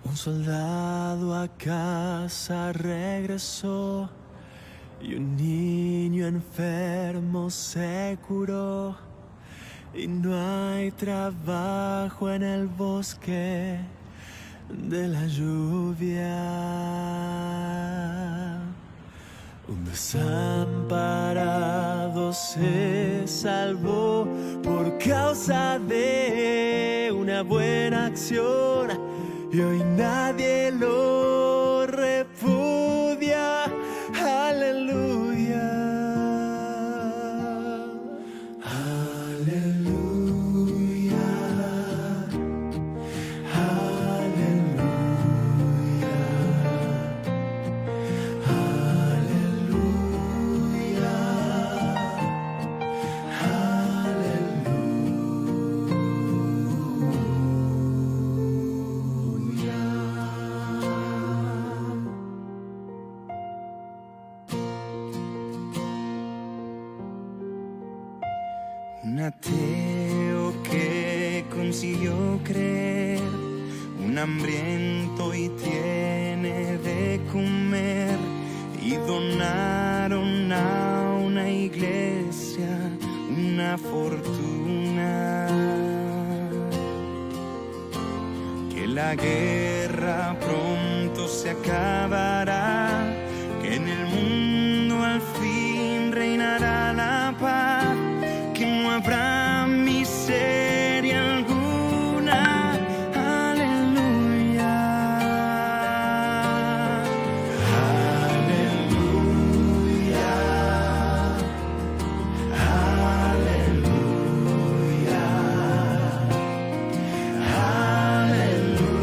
Un soldado a casa regresó y un niño enfermo se curó. Y no hay trabajo en el bosque de la lluvia. Un desamparado se salvó por causa de una buena acción y hoy nadie lo repudia. Aleluya. Aleluya. Aleluya. Un ateo que consiguió creer, un hambriento y tiene de comer, y donaron a una iglesia una fortuna. Que la guerra pronto se acabará, que en el mundo al fin reinará la paz, que no habrá miseria alguna. Aleluya. Aleluya. Aleluya.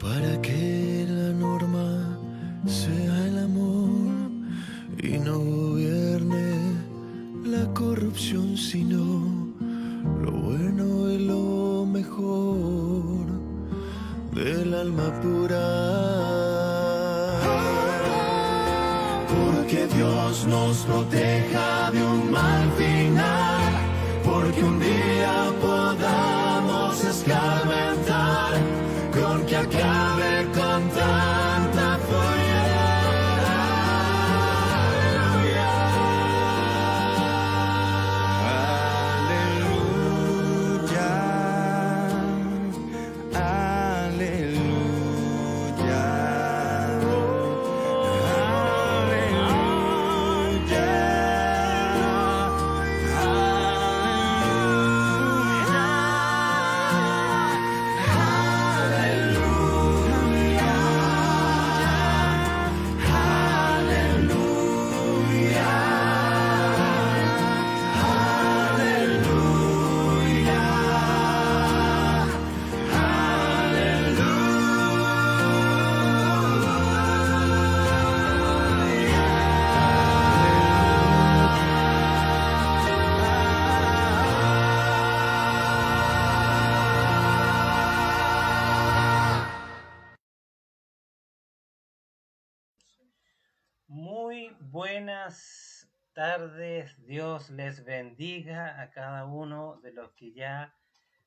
Para que la norma sea el amor y no gobierne la corrupción, sino lo bueno y lo mejor del alma pura. Porque Dios nos proteja de un mal final, porque un día podamos escarmentar, con que acabe con tanta furia. Muy buenas tardes, Dios les bendiga a cada uno de los que ya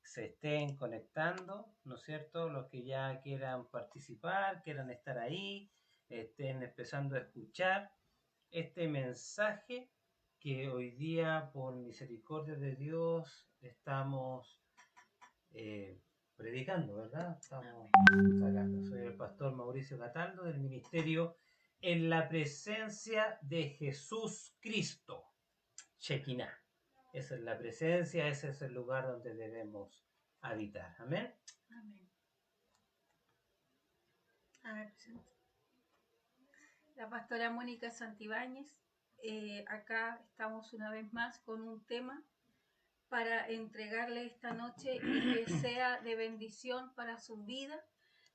se estén conectando, ¿no es cierto? Los que ya quieran participar, quieran estar ahí, estén empezando a escuchar este mensaje que hoy día, por misericordia de Dios, estamos predicando, ¿verdad? Estamos sacando. Soy el pastor Mauricio Cataldo del ministerio En la Presencia de Jesús Cristo, Shekinah. Esa es la presencia, ese es el lugar donde debemos habitar. Amén. Amén. A ver, la pastora Mónica Santibáñez. Acá estamos una vez más con un tema para entregarle esta noche y que sea de bendición para su vida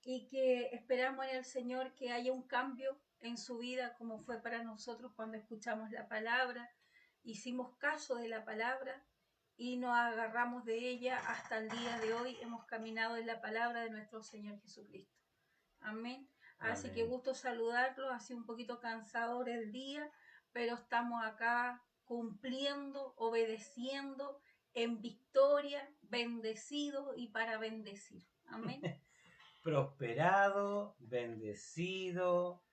y que esperamos en el Señor que haya un cambio en su vida como fue para nosotros cuando escuchamos la palabra, hicimos caso de la palabra y nos agarramos de ella hasta el día de hoy. Hemos caminado en la palabra de nuestro Señor Jesucristo. Amén. Así que Amén. gusto saludarlos. Ha sido un poquito cansador el día, pero estamos acá cumpliendo, obedeciendo, en victoria, bendecidos y para bendecir. Amén. Prosperado, bendecido,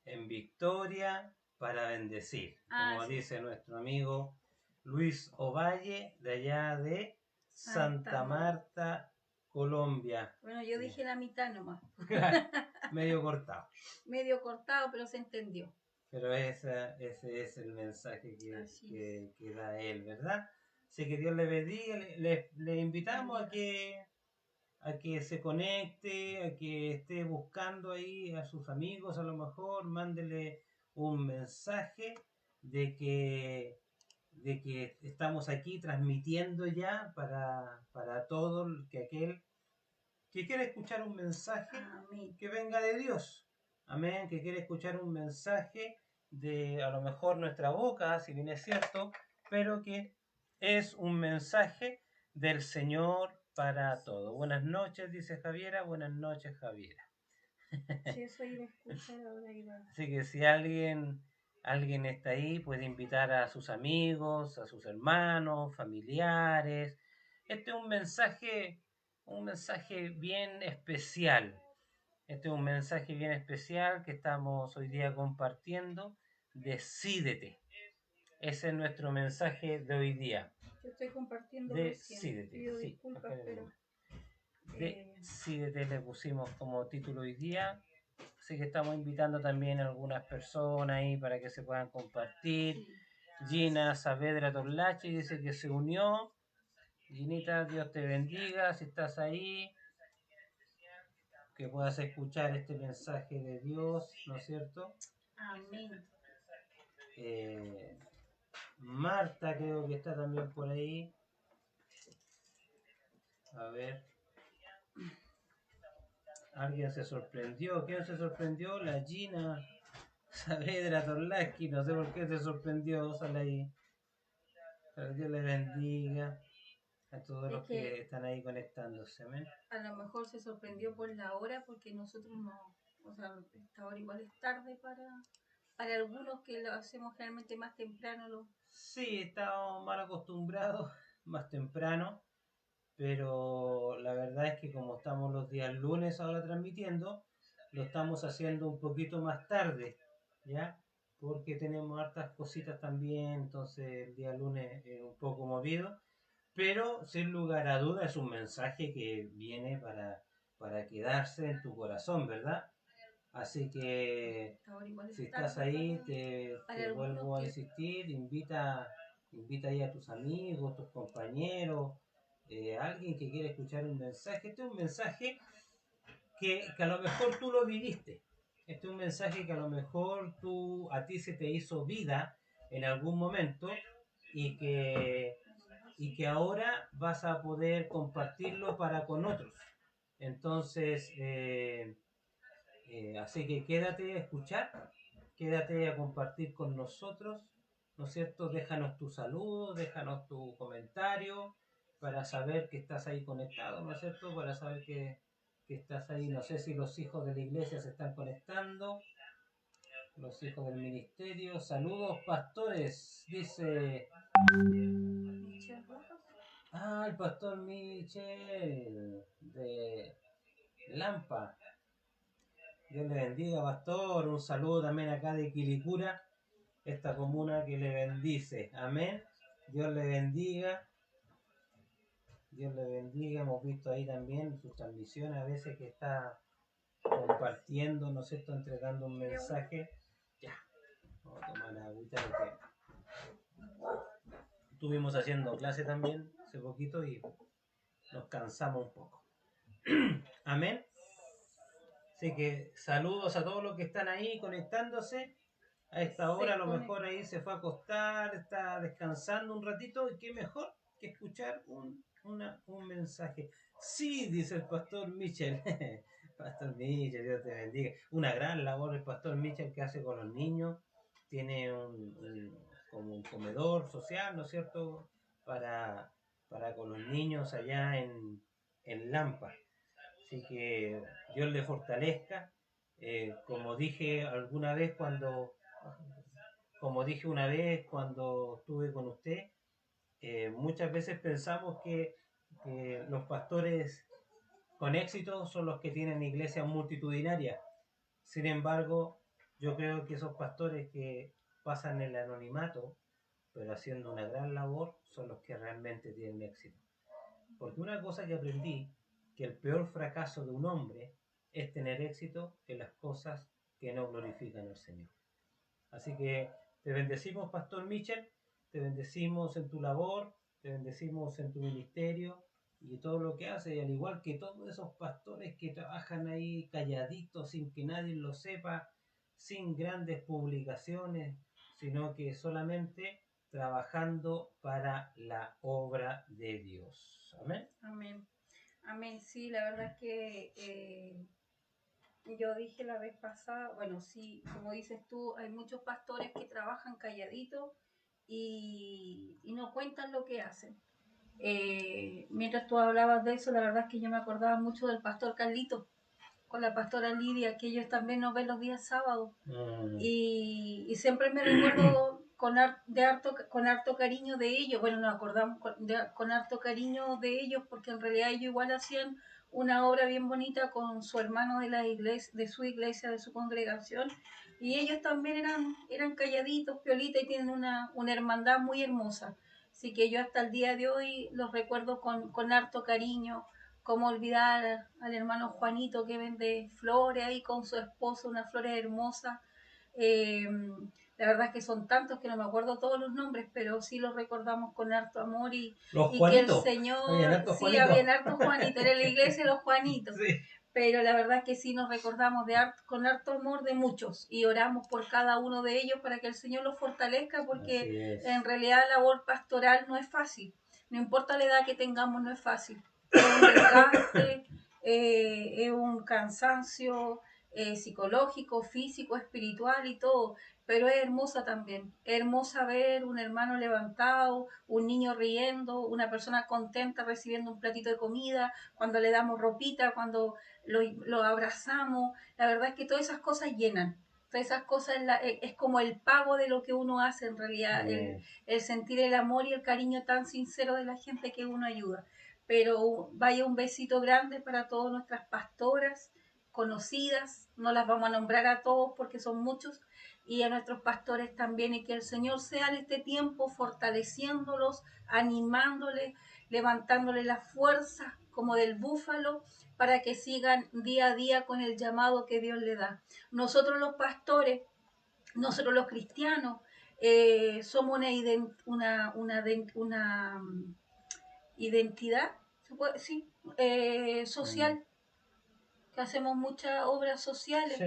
en victoria, para bendecir. Como Así. dice nuestro amigo Luis Ovalle, de allá de Santa Marta, Colombia. Bueno, yo dije la mitad nomás. Medio cortado. Medio cortado, pero se entendió. Pero ese es el mensaje que da él, ¿verdad? Así que Dios le bendiga. Le invitamos a que se conecte, a que esté buscando ahí a sus amigos, a lo mejor, mándele un mensaje de que estamos aquí transmitiendo ya para todo aquel que quiere escuchar un mensaje. Amén. Que venga de Dios. Amén, que quiere escuchar un mensaje de a lo mejor nuestra boca, si bien es cierto, pero que es un mensaje del Señor para todo. Buenas noches, dice Javiera. Buenas noches, Javiera. Sí, eso iba a escuchar ahora. Así que si alguien está ahí, puede invitar a sus amigos, a sus hermanos, familiares. Este es un mensaje bien especial. Este es un mensaje bien especial que estamos hoy día compartiendo. Decídete. Ese es nuestro mensaje de hoy día. Yo estoy compartiendo Decídete. Pido Sí, disculpas, pero... Decídete le pusimos como título hoy día. Así que estamos invitando también a algunas personas ahí para que se puedan compartir. Sí. Gina Saavedra Torlache dice que se unió. Ginita, Dios te bendiga si estás ahí. Que puedas escuchar este mensaje de Dios, ¿no es cierto? Amén. Marta creo que está también por ahí. A ver. Alguien se sorprendió. ¿Quién se sorprendió? La Gina Saavedra Torlaski. No sé por qué se sorprendió. Sale ahí. Pero Dios le bendiga a todos los que están ahí conectándose. ¿Amén? A lo mejor se sorprendió por la hora porque nosotros no... O sea, esta hora igual es tarde para algunos que lo hacemos generalmente más temprano. Sí, estamos mal acostumbrados, más temprano. Pero la verdad es que como estamos los días lunes ahora transmitiendo, lo estamos haciendo un poquito más tarde, ¿ya? Porque tenemos hartas cositas también, entonces el día lunes es un poco movido, pero sin lugar a duda es un mensaje que viene para quedarse en tu corazón, ¿verdad? Así que si estás ahí, te vuelvo a insistir, invita ahí a tus amigos, tus compañeros, alguien que quiere escuchar un mensaje. Este es un mensaje que a lo mejor tú lo viviste. Este es un mensaje que a lo mejor a ti se te hizo vida en algún momento y que ahora vas a poder compartirlo para con otros. Entonces, así que quédate a escuchar, quédate a compartir con nosotros, ¿no es cierto? Déjanos tu saludo, déjanos tu comentario para saber que estás ahí conectado, ¿no es cierto? Para saber que estás ahí. No sé si los hijos de la iglesia se están conectando, los hijos del ministerio. Saludos, pastores, dice... el pastor Michel de Lampa. Dios le bendiga, pastor. Un saludo también acá de Quilicura, esta comuna que le bendice. Amén. Dios le bendiga. Dios le bendiga. Hemos visto ahí también sus transmisiones a veces que está compartiendo, ¿no es cierto? Entregando un mensaje. Ya. Vamos a tomar la agüita porque estuvimos haciendo clase también hace poquito y nos cansamos un poco. Amén. Así que saludos a todos los que están ahí conectándose. A esta hora a lo mejor ahí se fue a acostar, está descansando un ratito y qué mejor que escuchar un mensaje. Sí, dice el pastor Michel. Pastor Michel, Dios te bendiga. Una gran labor el pastor Michel que hace con los niños. Tiene como un comedor social, ¿no es cierto? Para para con los niños allá en Lampa. Así que Dios le fortalezca. Como dije alguna vez como dije una vez cuando estuve con usted, muchas veces pensamos que los pastores con éxito son los que tienen iglesias multitudinarias. Sin embargo, yo creo que esos pastores que pasan el anonimato, pero haciendo una gran labor, son los que realmente tienen éxito. Porque una cosa que aprendí, que el peor fracaso de un hombre es tener éxito en las cosas que no glorifican al Señor. Así que te bendecimos, Pastor Michel, te bendecimos en tu labor, te bendecimos en tu ministerio y todo lo que haces, y al igual que todos esos pastores que trabajan ahí calladitos sin que nadie lo sepa, sin grandes publicaciones, sino que solamente trabajando para la obra de Dios. Amén. Amén. Amén. Sí, la verdad es que yo dije la vez pasada, bueno, sí, como dices tú, hay muchos pastores que trabajan calladitos y no cuentan lo que hacen. Mientras tú hablabas de eso, la verdad es que yo me acordaba mucho del pastor Carlito, con la pastora Lidia, que ellos también nos ven los días sábados. Y siempre me recuerdo con harto cariño de ellos. Bueno, nos acordamos con harto cariño de ellos, porque en realidad ellos igual hacían una obra bien bonita con su hermano de la iglesia, de su iglesia, de su congregación. Y ellos también eran calladitos, piolitas, y tienen una hermandad muy hermosa. Así que yo hasta el día de hoy los recuerdo con harto cariño. Cómo olvidar al hermano Juanito, que vende flores ahí con su esposo, unas flores hermosas. Eh, la verdad es que son tantos que no me acuerdo todos los nombres, pero sí los recordamos con harto amor Los y que el Juanitos. Habían Señor, hartos sí, Juanitos. habían hartos Juanitos, era la iglesia de los Juanitos. Sí. Pero la verdad es que sí nos recordamos con harto amor de muchos y oramos por cada uno de ellos para que el Señor los fortalezca, porque en realidad la labor pastoral no es fácil. No importa la edad que tengamos, no es fácil. Es un desgaste, es un cansancio psicológico, físico, espiritual y todo, pero es hermosa también. Es hermosa ver un hermano levantado, un niño riendo, una persona contenta recibiendo un platito de comida, cuando le damos ropita, cuando lo abrazamos. La verdad es que todas esas cosas llenan. Todas esas cosas es como el pago de lo que uno hace en realidad, el sentir el amor y el cariño tan sincero de la gente que uno ayuda. Pero vaya un besito grande para todas nuestras pastoras conocidas, no las vamos a nombrar a todos porque son muchos, y a nuestros pastores también, y que el Señor sea en este tiempo fortaleciéndolos, animándoles, levantándoles la fuerza como del búfalo, para que sigan día a día con el llamado que Dios le da. Nosotros los pastores, nosotros los cristianos, somos una identidad, ¿se puede? Sí, social, que hacemos muchas obras sociales,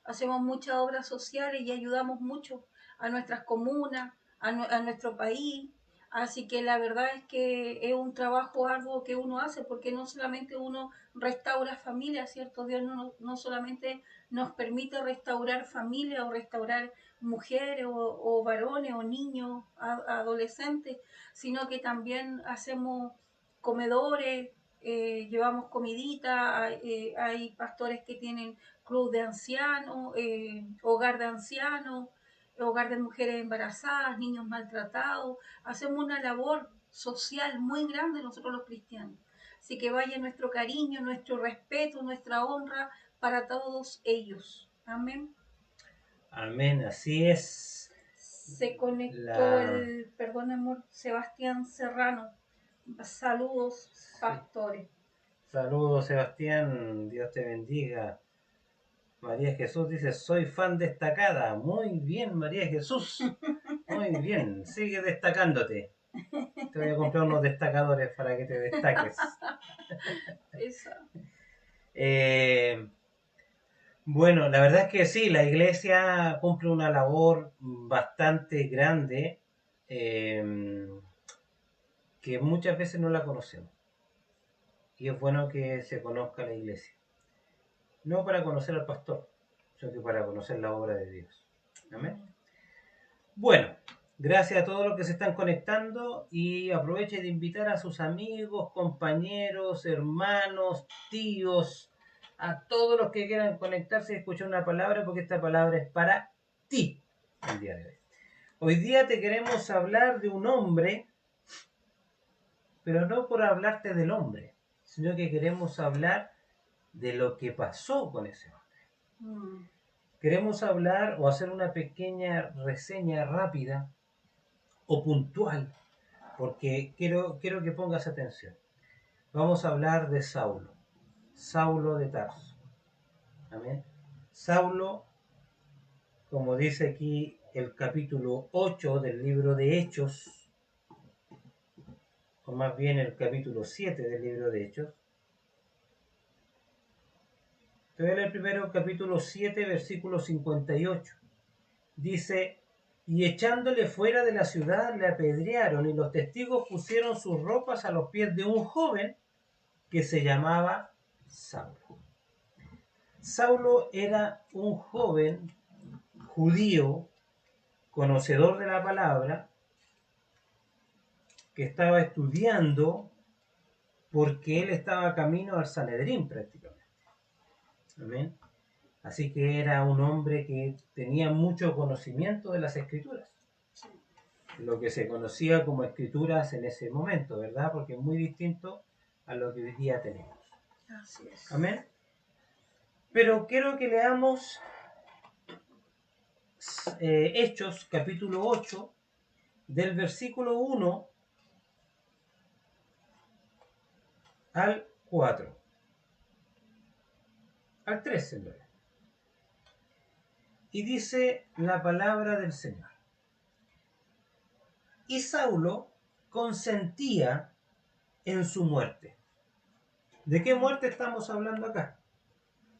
hacemos muchas obras sociales y ayudamos mucho a nuestras comunas, a nuestro país. Así que la verdad es que es un trabajo arduo que uno hace, porque no solamente uno restaura familias, ¿cierto? Dios no solamente nos permite restaurar familias o restaurar mujeres o varones o niños, adolescentes, sino que también hacemos comedores, llevamos comidita, hay pastores que tienen club de ancianos, hogar de ancianos, hogar de mujeres embarazadas, niños maltratados. Hacemos una labor social muy grande nosotros los cristianos. Así que vaya nuestro cariño, nuestro respeto, nuestra honra para todos ellos. Amén. Amén, así es. Se conectó perdón amor, Sebastián Serrano. Saludos, pastores. Saludos, Sebastián, Dios te bendiga. María Jesús dice, soy fan destacada. Muy bien, María Jesús. Muy bien, sigue destacándote. Te voy a comprar unos destacadores para que te destaques. Bueno, la verdad es que sí, la iglesia cumple una labor bastante grande que muchas veces no la conocemos. Y es bueno que se conozca la iglesia. No para conocer al pastor, sino que para conocer la obra de Dios. Amén. Bueno, Gracias a todos los que se están conectando y aproveche de invitar a sus amigos, compañeros, hermanos, tíos, a todos los que quieran conectarse y escuchar una palabra, porque esta palabra es para ti el día de hoy. Hoy día te queremos hablar de un hombre, pero no por hablarte del hombre, sino que queremos hablar de lo que pasó con ese hombre. Queremos hablar o hacer una pequeña reseña rápida o puntual, porque quiero que pongas atención. Vamos a hablar de Saulo, Saulo de Tarso. Amén. Saulo, como dice aquí el capítulo 8 del libro de Hechos, o más bien el capítulo 7 del libro de Hechos. Te voy a leer primero el capítulo 7, versículo 58. Dice: y echándole fuera de la ciudad le apedrearon, y los testigos pusieron sus ropas a los pies de un joven que se llamaba Saulo. Saulo era un joven judío, conocedor de la palabra, que estaba estudiando porque él estaba camino al Sanedrín prácticamente. Amén. Así que era un hombre que tenía mucho conocimiento de las escrituras. Lo que se conocía como escrituras en ese momento, ¿verdad? Porque es muy distinto a lo que hoy día tenemos. Así es. Amén. Pero quiero que leamos Hechos, capítulo 8, del versículo 1 al 4. Al 13, en realidad. Y dice la palabra del Señor: y Saulo consentía en su muerte. ¿De qué muerte estamos hablando acá?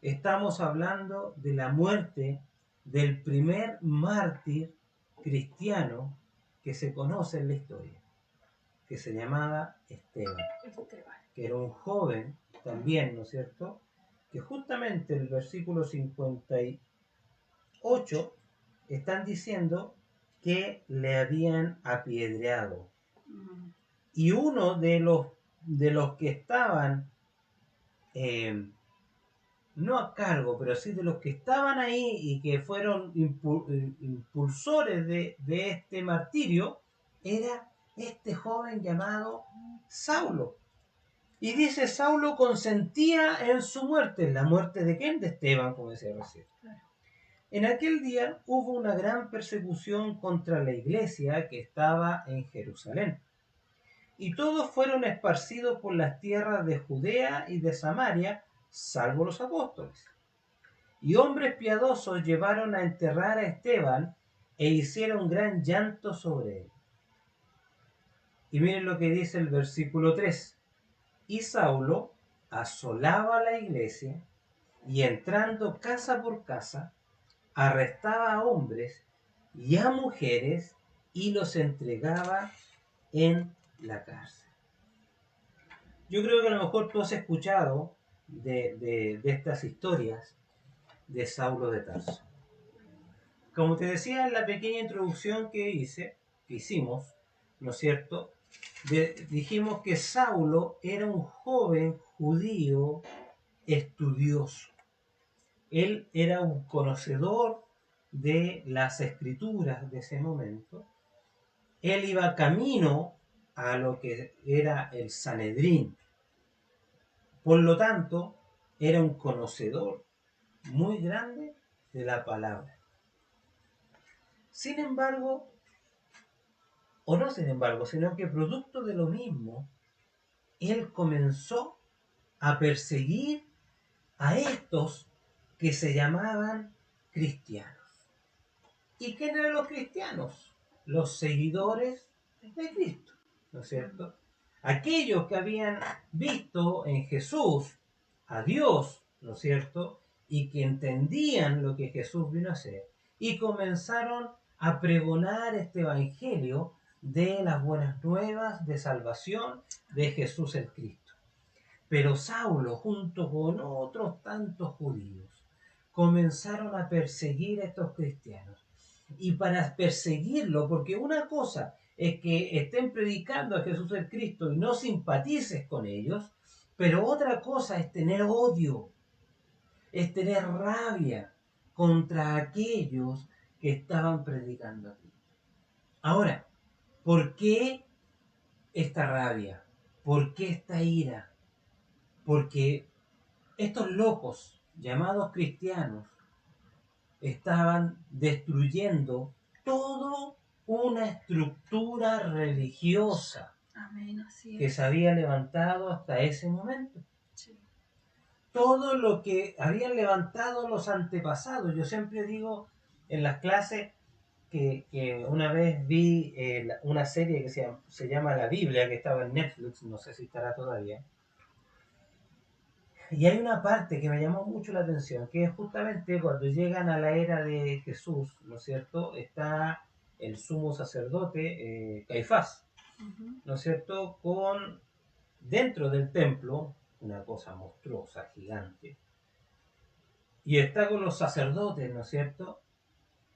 Estamos hablando de la muerte del primer mártir cristiano que se conoce en la historia, que se llamaba Esteban, que era un joven también, ¿no es cierto? Que justamente el versículo 58 están diciendo que le habían apedreado. Y uno de los que estaban, no a cargo, pero sí de los que estaban ahí y que fueron impulsores de este martirio, era este joven llamado Saulo. Y dice: Saulo consentía en su muerte. ¿La muerte de quién? De Esteban, como decía recién. En aquel día hubo una gran persecución contra la iglesia que estaba en Jerusalén. Y todos fueron esparcidos por las tierras de Judea y de Samaria, salvo los apóstoles. Y hombres piadosos llevaron a enterrar a Esteban e hicieron gran llanto sobre él. Y miren lo que dice el versículo 3. Y Saulo asolaba la iglesia y, entrando casa por casa, arrestaba a hombres y a mujeres y los entregaba en la cárcel. Yo creo que a lo mejor tú has escuchado de estas historias de Saulo de Tarso. Como te decía en la pequeña introducción que hicimos, ¿no es cierto? Dijimos que Saulo era un joven judío estudioso. Él era un conocedor de las escrituras de ese momento. Él iba camino a lo que era el Sanedrín. Por lo tanto, era un conocedor muy grande de la palabra. Sin embargo, o no sin embargo, sino que producto de lo mismo, él comenzó a perseguir a estos que se llamaban cristianos. ¿Y quién eran los cristianos? Los seguidores de Cristo, ¿no es cierto? Aquellos que habían visto en Jesús a Dios, ¿no es cierto? Y que entendían lo que Jesús vino a hacer. Y comenzaron a pregonar este evangelio de las buenas nuevas de salvación de Jesús el Cristo. Pero Saulo, junto con otros tantos judíos, comenzaron a perseguir a estos cristianos. y para perseguirlo, porque una cosa es que estén predicando a Jesús el Cristo y no simpatices con ellos, pero otra cosa es tener odio, es tener rabia contra aquellos que estaban predicando a Cristo. Ahora, ¿por qué esta rabia? ¿Por qué esta ira? Porque estos locos llamados cristianos estaban destruyendo toda una estructura religiosa Amén, así que es. se había levantado hasta ese momento. Sí. Todo lo que habían levantado los antepasados. Yo siempre digo en las clases que una vez vi una serie que se llama La Biblia, que estaba en Netflix, no sé si estará todavía. Y hay una parte que me llamó mucho la atención, que es justamente cuando llegan a la era de Jesús, ¿no es cierto? Está el sumo sacerdote Caifás, Ujú. ¿no es cierto? Con dentro del templo, una cosa monstruosa, gigante, y está con los sacerdotes, ¿no es cierto?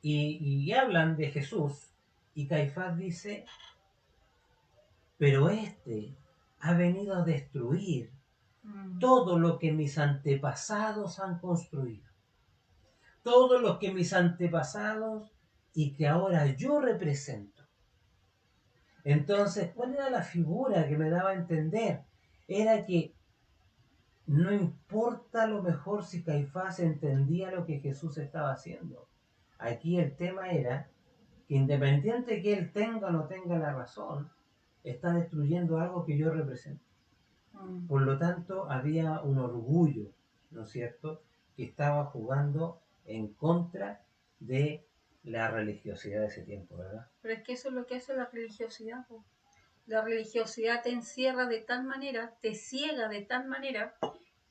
Y hablan de Jesús, y Caifás dice, pero este ha venido a destruir Mm. todo lo que mis antepasados han construido. Todo lo que mis antepasados y que ahora yo represento. Entonces, ¿cuál era la figura que me daba a entender? Era que no importa lo mejor si Caifás entendía lo que Jesús estaba haciendo. Aquí el tema era que independiente que él tenga o no tenga la razón, está destruyendo algo que yo represento. Mm. Por lo tanto, había un orgullo, ¿no es cierto?, que estaba jugando en contra de la religiosidad de ese tiempo, ¿verdad? Pero es que eso es lo que hace la religiosidad, po. La religiosidad te encierra de tal manera, te ciega de tal manera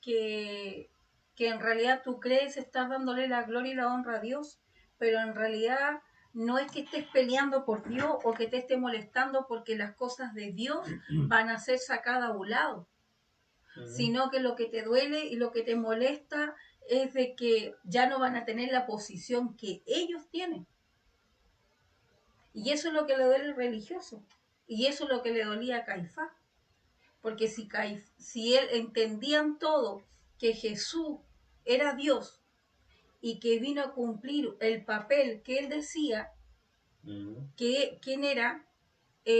que, que en realidad tú crees estar dándole la gloria y la honra a Dios, pero en realidad no es que estés peleando por Dios o que te esté molestando porque las cosas de Dios van a ser sacadas a un lado, sino que lo que te duele y lo que te molesta es de que ya no van a tener la posición que ellos tienen. Y eso es lo que le duele al religioso. Y eso es lo que le dolía a Caifás. Porque si él entendían todo que Jesús era Dios y que vino a cumplir el papel que él decía, que quién era, se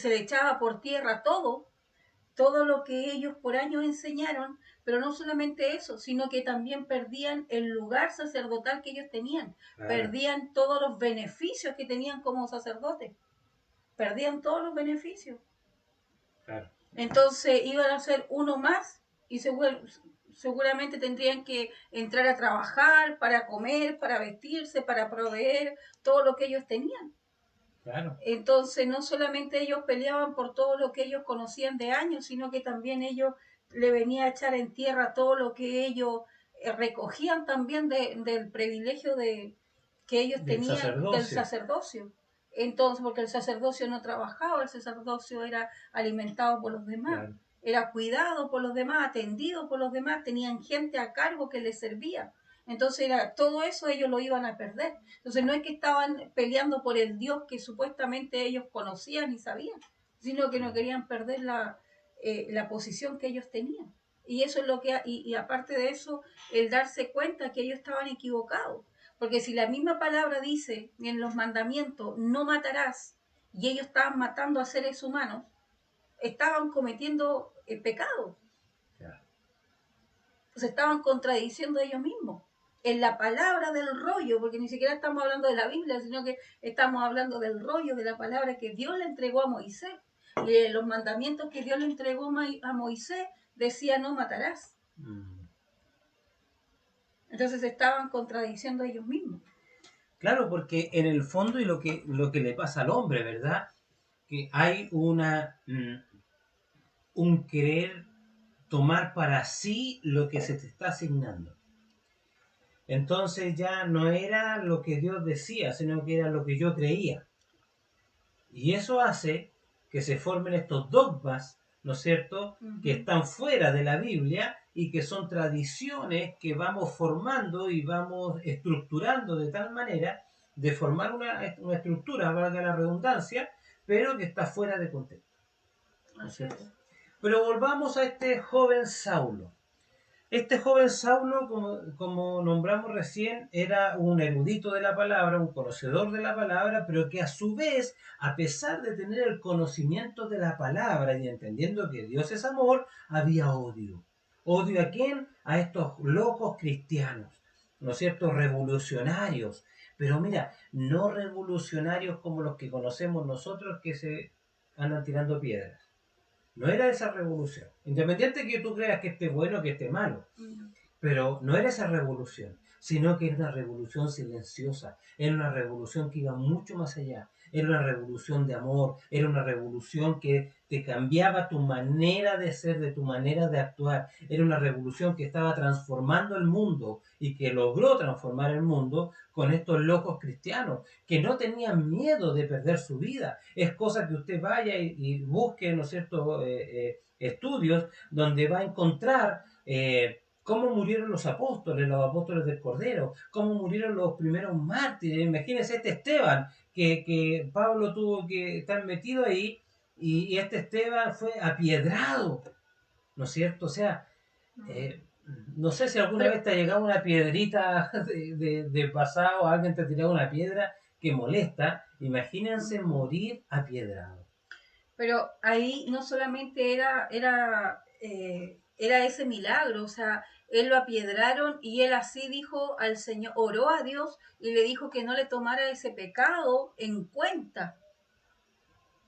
le echaba por tierra todo lo que ellos por años enseñaron, pero no solamente eso, sino que también perdían el lugar sacerdotal que ellos tenían, perdían todos los beneficios que tenían como sacerdotes, perdían todos los beneficios. Claro. Entonces iban a ser uno más y seguramente tendrían que entrar a trabajar para comer, para vestirse, para proveer todo lo que ellos tenían. Claro. Entonces no solamente ellos peleaban por todo lo que ellos conocían de años, sino que también ellos le venía a echar en tierra todo lo que ellos recogían también del privilegio que ellos Del tenían sacerdocio. del sacerdocio. Entonces, porque el sacerdocio no trabajaba, el sacerdocio era alimentado por los demás, Claro. era cuidado por los demás, atendido por los demás, tenían gente a cargo que les servía. Entonces todo eso ellos lo iban a perder. Entonces no es que estaban peleando por el Dios que supuestamente ellos conocían y sabían, sino que no querían perder la posición que ellos tenían. Y eso es lo que, y aparte de eso, el darse cuenta que ellos estaban equivocados. Porque si la misma palabra dice en los mandamientos, no matarás, y ellos estaban matando a seres humanos, estaban cometiendo pecado. Claro. Se estaban contradiciendo ellos mismos. En la palabra del rollo, porque ni siquiera estamos hablando de la Biblia, sino que estamos hablando del rollo, de la palabra que Dios le entregó a Moisés. Y en los mandamientos que Dios le entregó a Moisés decía no matarás. Entonces se estaban contradiciendo ellos mismos. Claro, porque en el fondo y lo que le pasa al hombre, ¿verdad? Que hay un querer tomar para sí lo que se te está asignando. Entonces ya no era lo que Dios decía, sino que era lo que yo creía. Y eso hace que se formen estos dogmas, ¿no es cierto?, que están fuera de la Biblia y que son tradiciones que vamos formando y vamos estructurando de tal manera de formar una estructura, valga la redundancia, pero que está fuera de contexto. ¿No es Así cierto? es. Pero volvamos a este joven Saulo. Este joven Saulo, como nombramos recién, era un erudito de la palabra, un conocedor de la palabra, pero que a su vez, a pesar de tener el conocimiento de la palabra y entendiendo que Dios es amor, había odio. ¿Odio a quién? A estos locos cristianos, ¿no es cierto? Revolucionarios. Pero mira, no revolucionarios como los que conocemos nosotros que se andan tirando piedras. No era esa revolución. Independiente que tú creas que esté bueno o que esté malo. Pero no era esa revolución, sino que era una revolución silenciosa, era una revolución que iba mucho más allá, era una revolución de amor, era una revolución que te cambiaba tu manera de ser, de tu manera de actuar, era una revolución que estaba transformando el mundo y que logró transformar el mundo con estos locos cristianos, que no tenían miedo de perder su vida. Es cosa que usted vaya y busque, ¿no es cierto?, estudios donde va a encontrar... cómo murieron los apóstoles del Cordero, cómo murieron los primeros mártires. Imagínense este Esteban, que Pablo tuvo que estar metido ahí, y este Esteban fue apiedrado, ¿no es cierto? O sea, eh, no sé si alguna vez te ha llegado una piedrita de pasado, alguien te ha tirado una piedra que molesta. Imagínense morir apiedrado. Pero ahí no solamente era ese milagro, o sea, él lo apiedraron y él así dijo al Señor, oró a Dios y le dijo que no le tomara ese pecado en cuenta.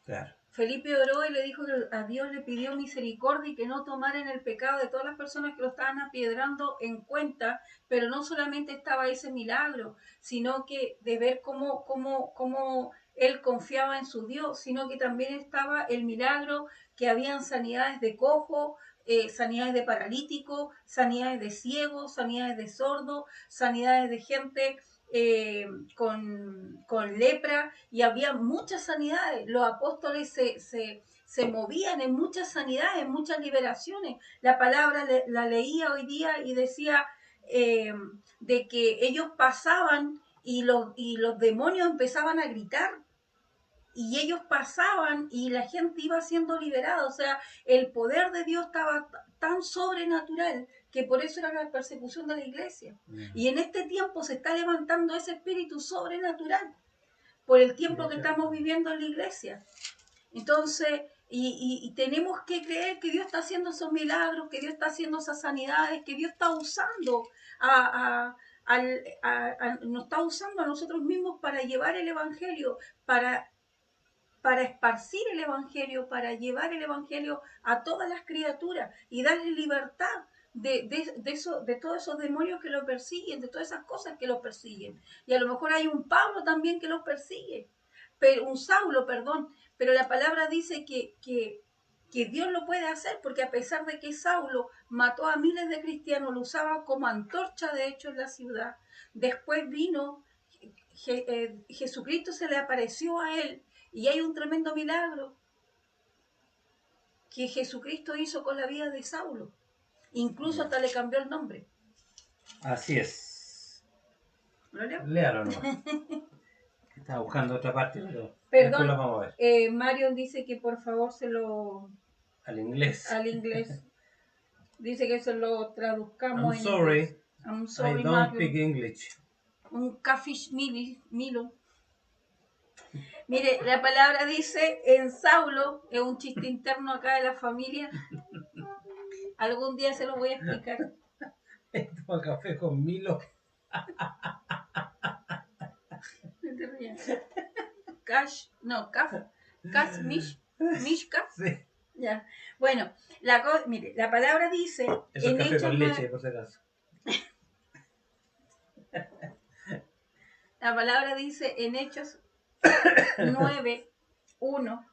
Claro. Felipe oró y le dijo que a Dios le pidió misericordia y que no tomaran el pecado de todas las personas que lo estaban apiedrando en cuenta, pero no solamente estaba ese milagro, sino que de ver cómo él confiaba en su Dios, sino que también estaba el milagro que habían sanidades de cojo, sanidades de paralítico, sanidades de ciegos, sanidades de sordos, sanidades de gente con lepra, y había muchas sanidades. Los apóstoles se movían en muchas sanidades, en muchas liberaciones. La palabra la leía hoy día y decía de que ellos pasaban y los demonios empezaban a gritar. Y ellos pasaban y la gente iba siendo liberada. O sea, el poder de Dios estaba tan sobrenatural que por eso era la persecución de la iglesia. Y en este tiempo se está levantando ese espíritu sobrenatural por el tiempo que estamos viviendo en la iglesia. Entonces, y tenemos que creer que Dios está haciendo esos milagros, que Dios está haciendo esas sanidades, que Dios está usando nos está usando a nosotros mismos para llevar el evangelio, para esparcir el evangelio, para llevar el evangelio a todas las criaturas y darle libertad de todos esos demonios que lo persiguen, de todas esas cosas que lo persiguen. Y a lo mejor hay un Pablo también que los persigue, pero un Saulo, perdón, pero la palabra dice que Dios lo puede hacer, porque a pesar de que Saulo mató a miles de cristianos, lo usaba como antorcha de hecho en la ciudad, después vino Jesucristo, se le apareció a él, y hay un tremendo milagro que Jesucristo hizo con la vida de Saulo. Incluso hasta le cambió el nombre. Así es. ¿Lo leo? Léalo nomás. Estaba buscando otra parte, pero después Perdón, lo vamos a ver. Marion dice que por favor se lo... Al inglés. Al inglés. Dice que se lo traduzcamos I'm en sorry. inglés. I'm sorry, I don't Marion. speak English. Un cafish Milo. Mire, la palabra dice en Saulo, es un chiste interno acá de la familia. Algún día se lo voy a explicar. Toma café con Milo. No te rías. Mishka. Sí. Ya. Bueno, mire, la palabra dice Eso es en café Hechos con leche, por si acaso. La palabra dice en Hechos 9, 1.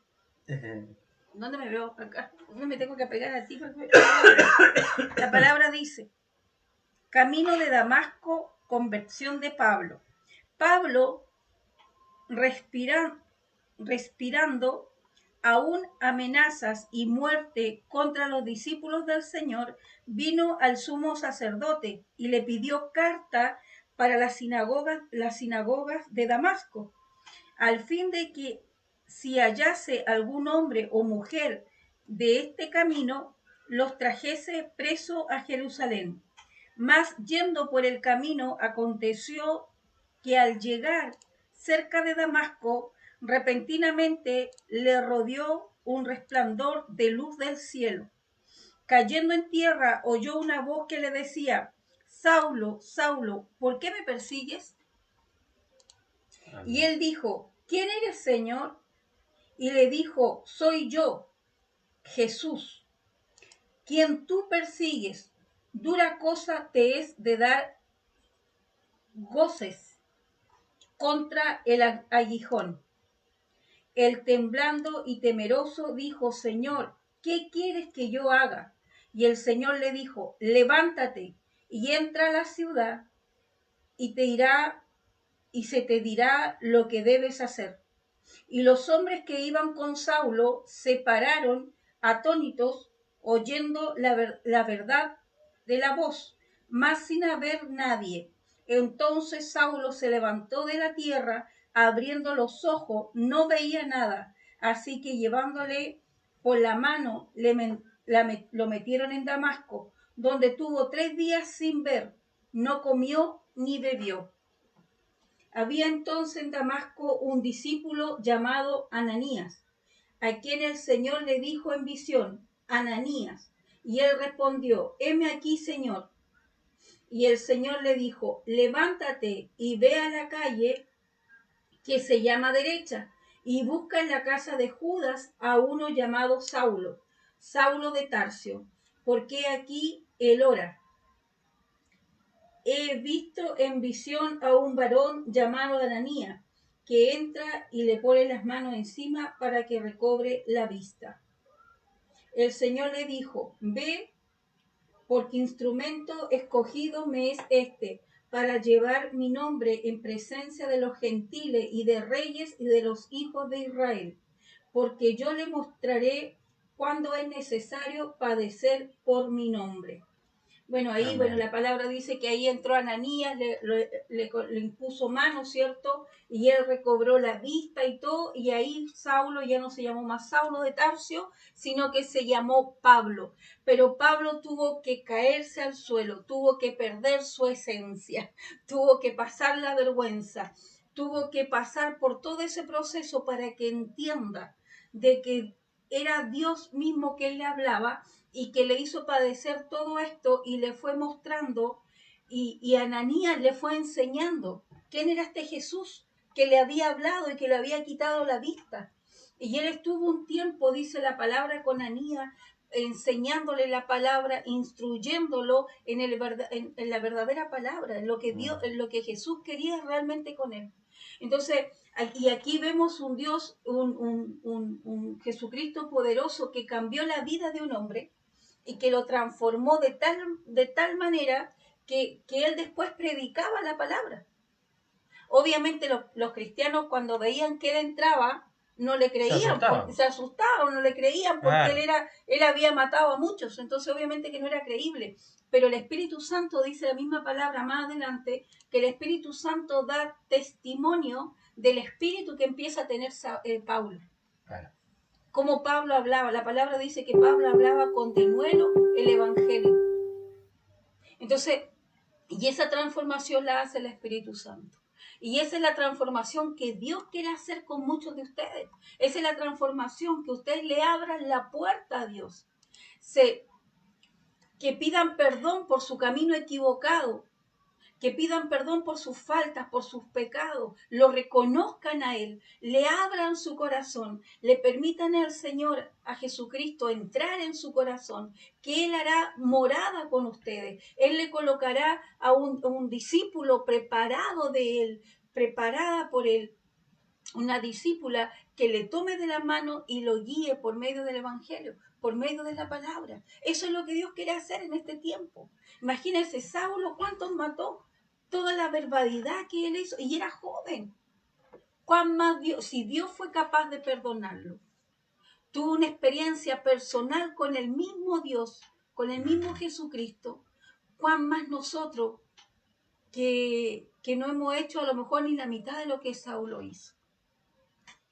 ¿Dónde me veo? Acá. ¿Dónde me tengo que pegar a ti? La palabra dice: camino de Damasco, conversión de Pablo. Pablo, respirando, aún amenazas y muerte contra los discípulos del Señor, vino al sumo sacerdote y le pidió carta para las sinagogas de Damasco, al fin de que si hallase algún hombre o mujer de este camino, los trajese preso a Jerusalén. Mas yendo por el camino, aconteció que al llegar cerca de Damasco, repentinamente le rodeó un resplandor de luz del cielo. Cayendo en tierra, oyó una voz que le decía: Saulo, Saulo, ¿por qué me persigues? Amén. Y él dijo: ¿Quién eres, Señor? Y le dijo: Soy yo, Jesús, quien tú persigues. Dura cosa te es de dar goces contra el aguijón. Él, temblando y temeroso, dijo: Señor, ¿qué quieres que yo haga? Y el Señor le dijo: levántate y entra a la ciudad, y se te dirá lo que debes hacer. Y los hombres que iban con Saulo se pararon atónitos, oyendo la verdad de la voz, mas sin haber nadie. Entonces Saulo se levantó de la tierra, abriendo los ojos, no veía nada. Así que llevándole por la mano, lo metieron en Damasco, donde tuvo 3 días sin ver, no comió ni bebió. Había entonces en Damasco un discípulo llamado Ananías, a quien el Señor le dijo en visión: Ananías. Y él respondió: heme aquí, Señor. Y el Señor le dijo: levántate y ve a la calle que se llama Derecha, y busca en la casa de Judas a uno llamado Saulo, Saulo de Tarso, porque aquí él ora. He visto en visión a un varón llamado Ananías, que entra y le pone las manos encima para que recobre la vista. El Señor le dijo: ve, porque instrumento escogido me es este, para llevar mi nombre en presencia de los gentiles y de reyes y de los hijos de Israel, porque yo le mostraré cuándo es necesario padecer por mi nombre. Bueno, ahí, Amén. la palabra dice que ahí entró Ananías, le impuso mano, ¿cierto? Y él recobró la vista y todo, y ahí Saulo ya no se llamó más Saulo de Tarso, sino que se llamó Pablo. Pero Pablo tuvo que caerse al suelo, tuvo que perder su esencia, tuvo que pasar la vergüenza, tuvo que pasar por todo ese proceso para que entienda de que era Dios mismo que él le hablaba y que le hizo padecer todo esto y le fue mostrando y Ananías le fue enseñando quién era este Jesús que le había hablado y que le había quitado la vista. Y él estuvo un tiempo, dice la palabra, con Ananías, enseñándole la palabra, instruyéndolo en la verdadera palabra, en lo que Dios, en lo que Jesús quería realmente con él. Entonces, y aquí vemos un Dios, un Jesucristo poderoso que cambió la vida de un hombre y que lo transformó de tal manera que él después predicaba la palabra. Obviamente los cristianos, cuando veían que él entraba, no le creían, se asustaban, no le creían porque él había matado a muchos, entonces obviamente que no era creíble. Pero el Espíritu Santo, dice la misma palabra más adelante, que el Espíritu Santo da testimonio del espíritu que empieza a tener Pablo. Claro. Como Pablo hablaba, la palabra dice que Pablo hablaba con denuedo el Evangelio. Entonces, y esa transformación la hace el Espíritu Santo. Y esa es la transformación que Dios quiere hacer con muchos de ustedes. Esa es la transformación, que ustedes le abran la puerta a Dios. Que pidan perdón por su camino equivocado, que pidan perdón por sus faltas, por sus pecados, lo reconozcan a Él, le abran su corazón, le permitan al Señor, a Jesucristo, entrar en su corazón, que Él hará morada con ustedes. Él le colocará a un discípulo preparado de Él, preparada por Él, una discípula que le tome de la mano y lo guíe por medio del Evangelio, por medio de la palabra. Eso es lo que Dios quiere hacer en este tiempo. Imagínense, Saulo, ¿cuántos mató? Toda la barbaridad que él hizo, y era joven. ¿Cuán más Dios, si Dios fue capaz de perdonarlo? tuvo una experiencia personal con el mismo Dios, con el mismo Jesucristo, cuán más nosotros que no hemos hecho a lo mejor ni la mitad de lo que Saulo hizo.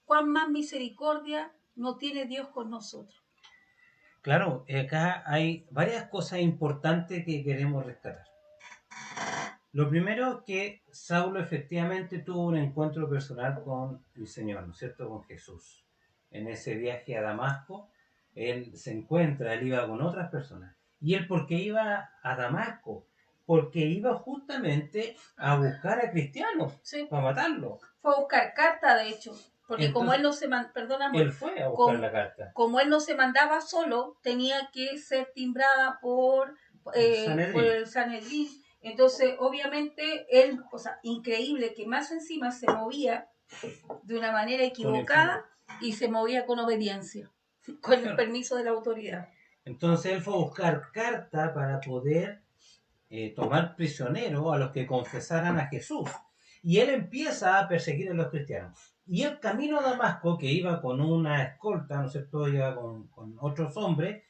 Cuán más misericordia no tiene Dios con nosotros. Claro, acá hay varias cosas importantes que queremos rescatar. Lo primero es que Saulo efectivamente tuvo un encuentro personal con el Señor, ¿no es cierto? Con Jesús. En ese viaje a Damasco, él se encuentra, él iba con otras personas. ¿Y él por qué iba a Damasco? Porque iba justamente a buscar a cristianos, Sí. para matarlos. Fue a buscar carta, de hecho, porque Entonces, como él no se perdóname, él fue a buscar la carta. Como él no se mandaba solo, tenía que ser timbrada por el Sanedrín. Entonces, obviamente, él, o sea, increíble que más encima se movía de una manera equivocada y se movía con obediencia, con el permiso de la autoridad. Entonces, él fue a buscar carta para poder tomar prisioneros a los que confesaran a Jesús. Y él empieza a perseguir a los cristianos. Y el camino a Damasco, que iba con una escolta, ¿no es cierto?, iba con otros hombres,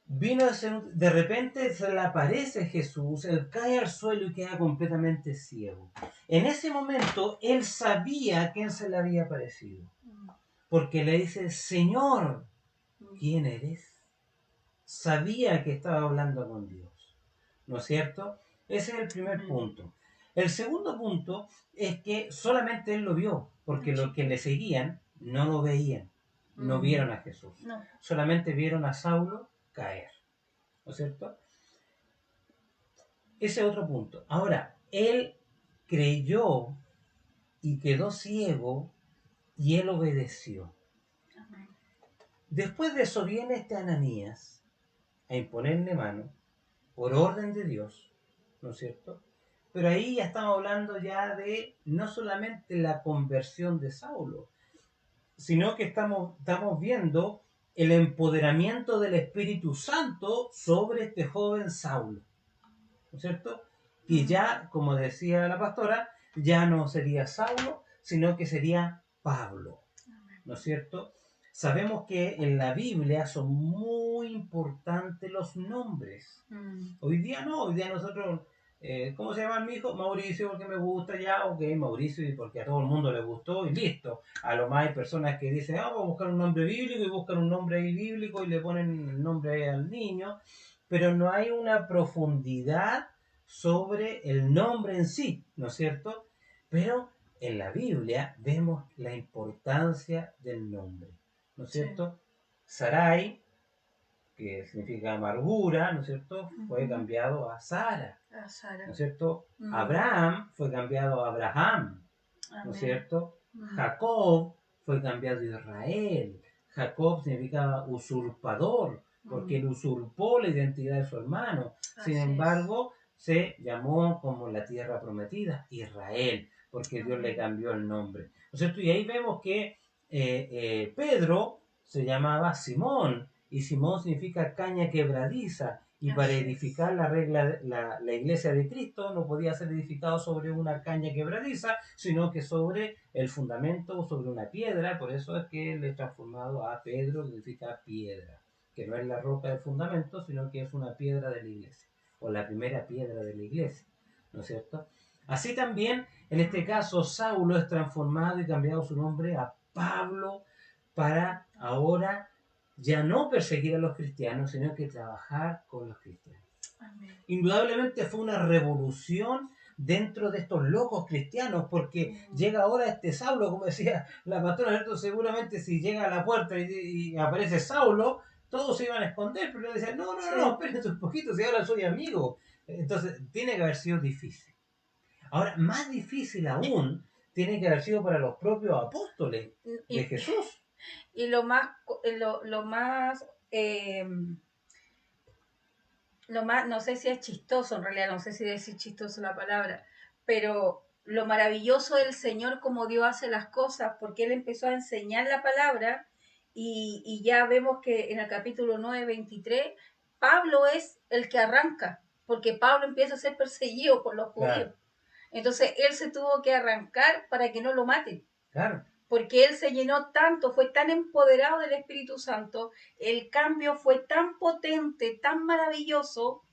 vino a ser, de repente se le aparece Jesús, él cae al suelo y queda completamente ciego. En ese momento, él sabía quién se le había aparecido. Porque le dice, Señor, ¿quién eres? Sabía que estaba hablando con Dios. ¿No es cierto? Ese es el primer punto. El segundo punto es que solamente él lo vio, porque los que le seguían no lo veían, no vieron a Jesús. No. Solamente vieron a Saulo caer. ¿No es cierto? Ese es otro punto. Ahora, él creyó y quedó ciego y él obedeció. Después de eso viene este Ananías a imponerle mano por orden de Dios, ¿no es cierto? Pero ahí ya estamos hablando ya de no solamente la conversión de Saulo, sino que estamos viendo el empoderamiento del Espíritu Santo sobre este joven Saulo, ¿no es cierto? Y ya, como decía la pastora, ya no sería Saulo, sino que sería Pablo, ¿no es cierto? Sabemos que en la Biblia son muy importantes los nombres. Hoy día no, hoy día nosotros, ¿cómo se llama mi hijo? Mauricio, porque me gusta ya, ok, Mauricio, y porque a todo el mundo le gustó, y listo. A lo más hay personas que dicen, vamos a buscar un nombre bíblico, y buscan un nombre ahí bíblico, y le ponen el nombre al niño, pero no hay una profundidad sobre el nombre en sí, ¿no es cierto? Pero en la Biblia vemos la importancia del nombre, ¿no es cierto? Sarai, que significa amargura, ¿no es cierto? Fue cambiado a Sara, ¿no es cierto? Abraham fue cambiado a Abraham, ¿no es cierto? Jacob fue cambiado a Israel. Jacob significa usurpador, porque él usurpó la identidad de su hermano. Sin embargo, se llamó como la tierra prometida, Israel, porque Dios le cambió el nombre, ¿no es cierto? Y ahí vemos que Pedro se llamaba Simón, y Simón significa caña quebradiza, y para edificar la iglesia de Cristo no podía ser edificado sobre una caña quebradiza, sino que sobre el fundamento, sobre una piedra. Por eso es que le he transformado a Pedro, que significa piedra, que no es la roca del fundamento, sino que es una piedra de la iglesia, o la primera piedra de la iglesia, ¿no es cierto? Así también, en este caso, Saulo es transformado y cambiado su nombre a Pablo, para ahora ya no perseguir a los cristianos, sino que trabajar con los cristianos. Amén. Indudablemente fue una revolución dentro de estos locos cristianos, porque llega ahora este Saulo, como decía la pastora, ¿cierto? Seguramente si llega a la puerta y aparece Saulo, todos se iban a esconder, pero le decían, no, espérense un poquito, si ahora soy amigo. Entonces, tiene que haber sido difícil. Ahora, más difícil aún, tiene que haber sido para los propios apóstoles de Jesús. Y lo más, no sé si es chistoso, en realidad no sé si decir chistoso la palabra, pero lo maravilloso del Señor, como Dios hace las cosas, porque Él empezó a enseñar la palabra, y ya vemos que en el capítulo 9, 23, Pablo es el que arranca, porque Pablo empieza a ser perseguido por los judíos. Claro. Entonces él se tuvo que arrancar para que no lo maten. Claro, porque él se llenó tanto, fue tan empoderado del Espíritu Santo, el cambio fue tan potente, tan maravilloso,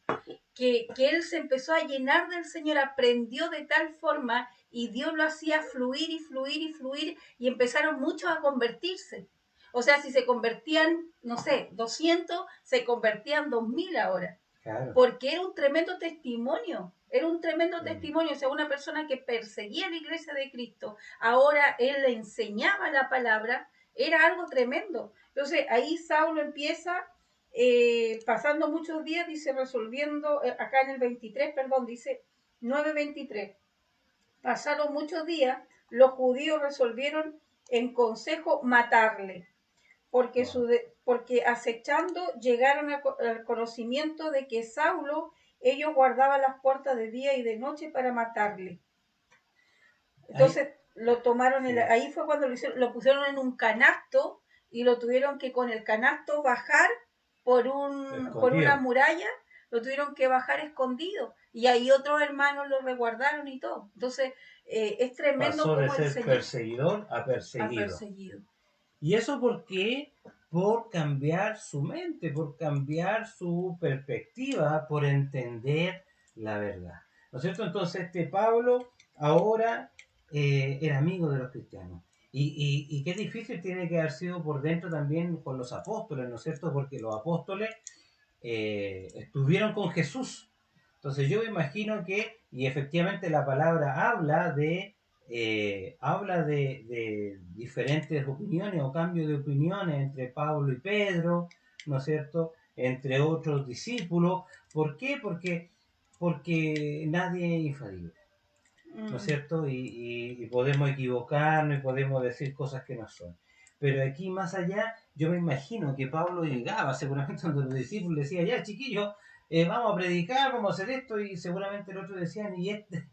que él se empezó a llenar del Señor, aprendió de tal forma y Dios lo hacía fluir y fluir y fluir y empezaron muchos a convertirse. O sea, si se convertían, no sé, 200, se convertían 2000 ahora. Claro. Porque era un tremendo testimonio. Era un tremendo testimonio. O sea, una persona que perseguía la iglesia de Cristo, ahora él le enseñaba la palabra, era algo tremendo. Entonces ahí Saulo empieza, pasando muchos días, dice, resolviendo, acá en el 23, perdón, dice 9:23. Pasaron muchos días, los judíos resolvieron en consejo matarle, porque, porque acechando llegaron al conocimiento de que Saulo, ellos guardaban las puertas de día y de noche para matarle. Entonces lo tomaron, Sí. ahí fue cuando lo pusieron en un canasto y lo tuvieron que con el canasto bajar por una muralla, lo tuvieron que bajar escondido. Y ahí otros hermanos lo resguardaron y todo. Entonces es tremendo. Pasó de como ser perseguidor a perseguido. ¿Y eso por qué? Por cambiar su mente, por cambiar su perspectiva, por entender la verdad. ¿No es cierto? Entonces Pablo ahora era amigo de los cristianos. Y qué difícil tiene que haber sido por dentro también con los apóstoles, ¿no es cierto? Porque los apóstoles estuvieron con Jesús. Entonces yo me imagino que, y efectivamente la palabra habla de diferentes opiniones o cambios de opiniones entre Pablo y Pedro, ¿no es cierto? Entre otros discípulos. ¿Por qué? Porque nadie es infalible, ¿no es cierto? Y podemos equivocarnos y podemos decir cosas que no son. Pero aquí más allá, yo me imagino que Pablo llegaba seguramente donde los discípulos decía, ya chiquillos, vamos a predicar, vamos a hacer esto, y seguramente el otro decían, ¿y este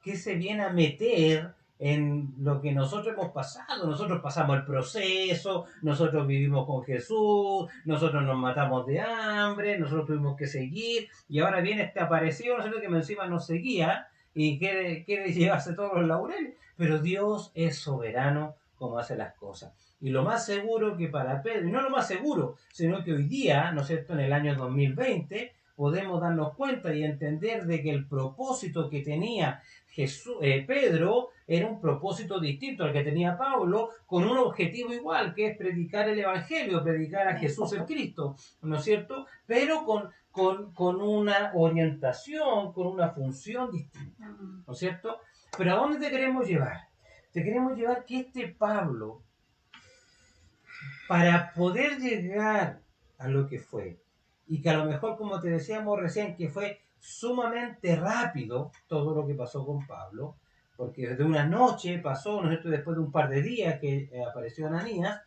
qué se viene a meter en lo que nosotros hemos pasado? Nosotros pasamos el proceso, nosotros vivimos con Jesús, nosotros nos matamos de hambre, nosotros tuvimos que seguir, y ahora viene este aparecido, ¿no es cierto?, que encima nos seguía y quiere llevarse todos los laureles. Pero Dios es soberano como hace las cosas. Y lo más seguro que para Pedro, y no lo más seguro, sino que hoy día, ¿no es cierto?, en el año 2020, podemos darnos cuenta y entender de que el propósito que tenía Pedro era un propósito distinto al que tenía Pablo, con un objetivo igual, que es predicar el Evangelio, predicar a Jesús el Cristo, ¿no es cierto? Pero con una orientación, con una función distinta, ¿no es cierto? Pero ¿a dónde te queremos llevar? Te queremos llevar que Pablo, para poder llegar a lo que fue, y que a lo mejor, como te decíamos recién, que fue sumamente rápido todo lo que pasó con Pablo, porque de una noche pasó, ¿no es cierto?, después de un par de días que apareció Ananías,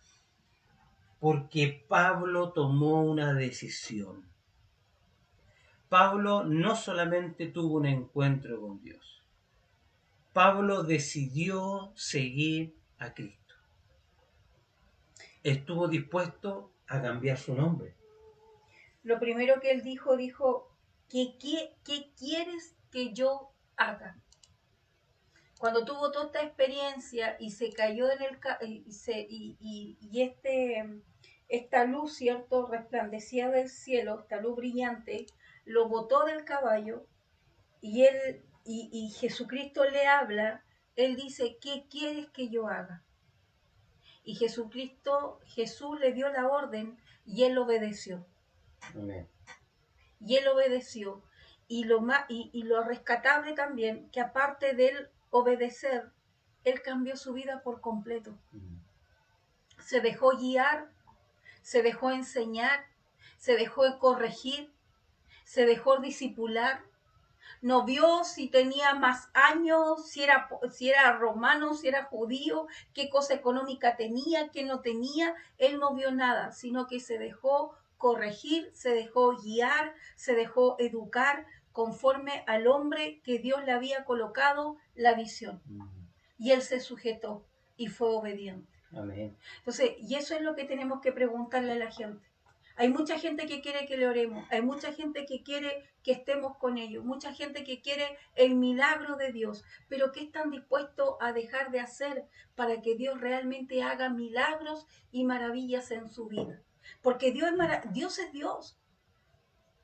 porque Pablo tomó una decisión. Pablo no solamente tuvo un encuentro con Dios, Pablo decidió seguir a Cristo. Estuvo dispuesto a cambiar su nombre. Lo primero que él dijo, ¿qué quieres que yo haga? Cuando tuvo toda esta experiencia y se cayó en esta luz, ¿cierto?, resplandecía del cielo, esta luz brillante, lo botó del caballo y Jesucristo le habla, él dice, ¿qué quieres que yo haga? Y Jesús le dio la orden y él obedeció. Amén. Y él obedeció. Y lo rescatable también, que aparte de él obedecer, él cambió su vida por completo. Se dejó guiar, se dejó enseñar, se dejó corregir, se dejó discipular. No vio si tenía más años, si era romano, si era judío, qué cosa económica tenía, qué no tenía. Él no vio nada, sino que se dejó corregir, se dejó guiar, se dejó educar conforme al hombre que Dios le había colocado la visión. Y él se sujetó y fue obediente. Amén. Entonces, y eso es lo que tenemos que preguntarle a la gente. Hay mucha gente que quiere que le oremos, hay mucha gente que quiere que estemos con ellos, mucha gente que quiere el milagro de Dios, pero ¿qué están dispuestos a dejar de hacer para que Dios realmente haga milagros y maravillas en su vida? Porque Dios es Dios.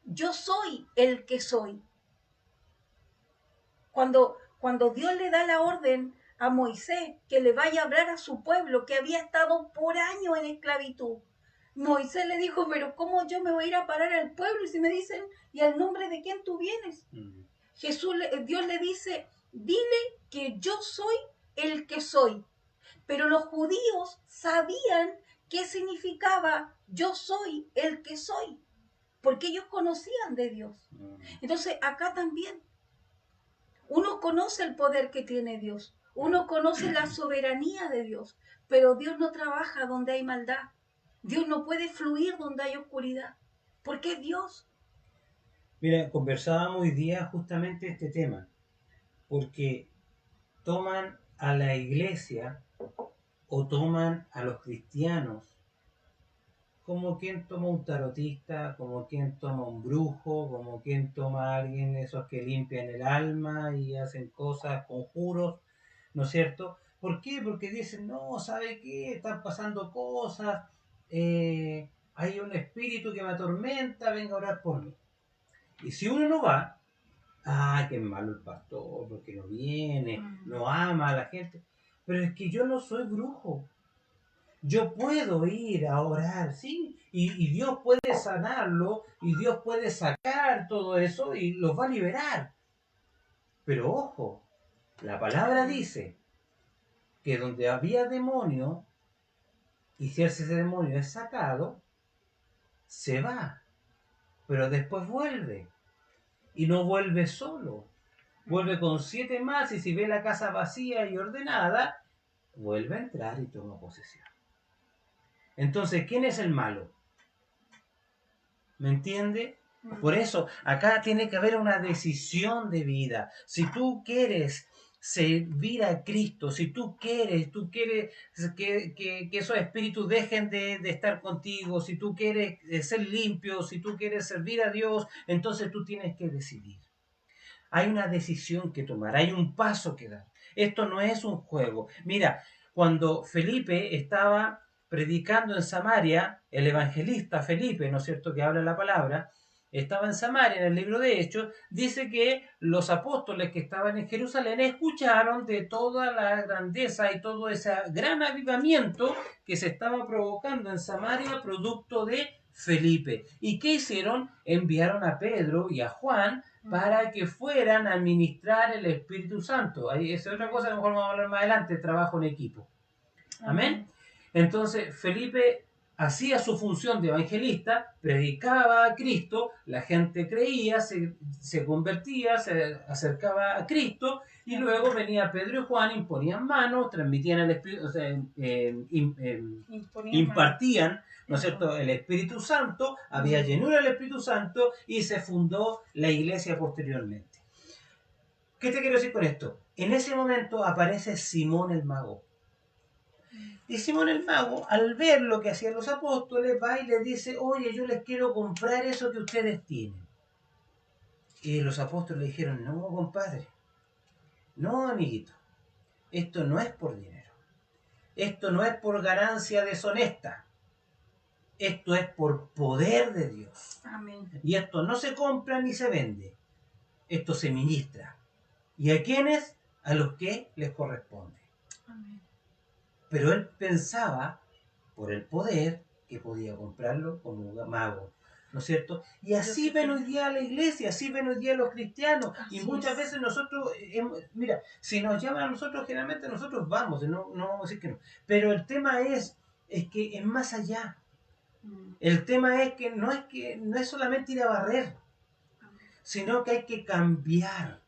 Yo soy el que soy. Cuando Dios le da la orden a Moisés que le vaya a hablar a su pueblo que había estado por años en esclavitud, Moisés le dijo, pero ¿cómo yo me voy a ir a parar al pueblo? Y si me dicen, ¿y al nombre de quién tú vienes? Dios le dice, dile que yo soy el que soy. Pero los judíos sabían qué significaba yo soy el que soy, porque ellos conocían de Dios. Entonces acá también uno conoce el poder que tiene Dios, uno conoce la soberanía de Dios, pero Dios no trabaja donde hay maldad. Dios no puede fluir donde hay oscuridad, porque es Dios. Mira, conversábamos hoy día justamente este tema, porque toman a la iglesia o toman a los cristianos como quien toma un tarotista, como quien toma un brujo, como quien toma a alguien de esos que limpian el alma y hacen cosas, conjuros, ¿no es cierto? ¿Por qué? Porque dicen, no, ¿sabe qué? Están pasando cosas, hay un espíritu que me atormenta, venga a orar por mí. Y si uno no va, qué malo el pastor, porque no viene, no ama a la gente. Pero es que yo no soy brujo. Yo puedo ir a orar, ¿sí? Y Dios puede sanarlo, y Dios puede sacar todo eso y los va a liberar. Pero ojo, la palabra dice que donde había demonio, y si ese demonio es sacado, se va, pero después vuelve. Y no vuelve solo, vuelve con 7 más, y si ve la casa vacía y ordenada, vuelve a entrar y toma posesión. Entonces, ¿quién es el malo? ¿Me entiende? Por eso, acá tiene que haber una decisión de vida. Si tú quieres servir a Cristo, si tú quieres que esos espíritus dejen de estar contigo, si tú quieres ser limpio, si tú quieres servir a Dios, entonces tú tienes que decidir. Hay una decisión que tomar, hay un paso que dar. Esto no es un juego. Mira, cuando Felipe estaba predicando en Samaria, el evangelista Felipe, ¿no es cierto?, que habla la palabra, estaba en Samaria, en el libro de Hechos, dice que los apóstoles que estaban en Jerusalén escucharon de toda la grandeza y todo ese gran avivamiento que se estaba provocando en Samaria producto de Felipe. ¿Y qué hicieron? Enviaron a Pedro y a Juan para que fueran a administrar el Espíritu Santo. Ahí es otra cosa, a lo mejor vamos a hablar más adelante, trabajo en equipo. Amén. Entonces Felipe hacía su función de evangelista, predicaba a Cristo, la gente creía, se convertía, se acercaba a Cristo, y luego venía Pedro y Juan, imponían manos, transmitían el Espíritu, o sea, impartían, ¿no es cierto?, el Espíritu Santo, había llenura del Espíritu Santo y se fundó la iglesia posteriormente. ¿Qué te quiero decir con esto? En ese momento aparece Simón el mago. Y Simón el mago, al ver lo que hacían los apóstoles, va y les dice, oye, yo les quiero comprar eso que ustedes tienen. Y los apóstoles le dijeron, no, compadre, no, amiguito, esto no es por dinero, esto no es por ganancia deshonesta, esto es por poder de Dios. Amén. Y esto no se compra ni se vende, esto se ministra. ¿Y a quiénes? A los que les corresponde. Amén. Pero él pensaba, por el poder, que podía comprarlo como un mago, ¿no es cierto? Y así ven hoy día a la iglesia, así ven hoy día a los cristianos. Y muchas veces nosotros, mira, si nos llaman a nosotros, generalmente nosotros vamos, no vamos a decir que no. Pero el tema es que es más allá. El tema es que no es solamente ir a barrer, sino que hay que cambiar,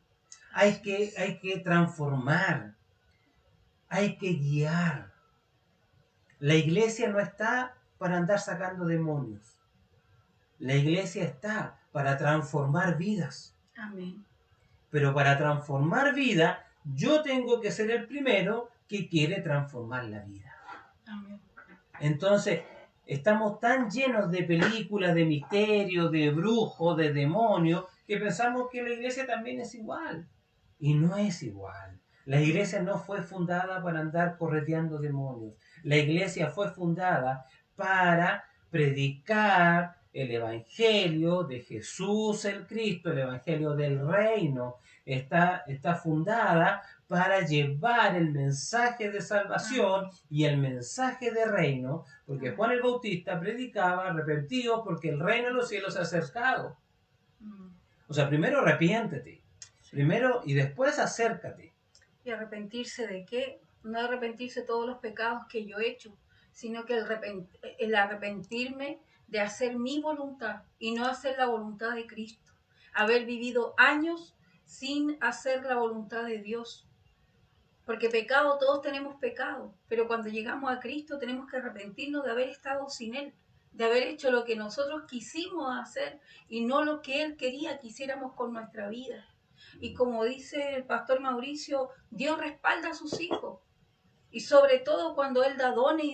hay que transformar, hay que guiar. La iglesia no está para andar sacando demonios. La iglesia está para transformar vidas. Amén. Pero para transformar vida, yo tengo que ser el primero que quiere transformar la vida. Amén. Entonces, estamos tan llenos de películas, de misterios, de brujos, de demonios, que pensamos que la iglesia también es igual. Y no es igual. La iglesia no fue fundada para andar correteando demonios. La iglesia fue fundada para predicar el evangelio de Jesús el Cristo, el evangelio del reino. Está fundada para llevar el mensaje de salvación y el mensaje de reino, porque Juan el Bautista predicaba: arrepentidos porque el reino de los cielos se ha acercado. O sea, primero arrepiéntete, primero y después acércate. ¿Y arrepentirse de qué? No arrepentirse de todos los pecados que yo he hecho, sino que el arrepentirme de hacer mi voluntad y no hacer la voluntad de Cristo. Haber vivido años sin hacer la voluntad de Dios. Porque pecado, todos tenemos pecado, pero cuando llegamos a Cristo tenemos que arrepentirnos de haber estado sin Él, de haber hecho lo que nosotros quisimos hacer y no lo que Él quería que hiciéramos con nuestra vida. Y como dice el pastor Mauricio, Dios respalda a sus hijos. Y sobre todo cuando Él da dones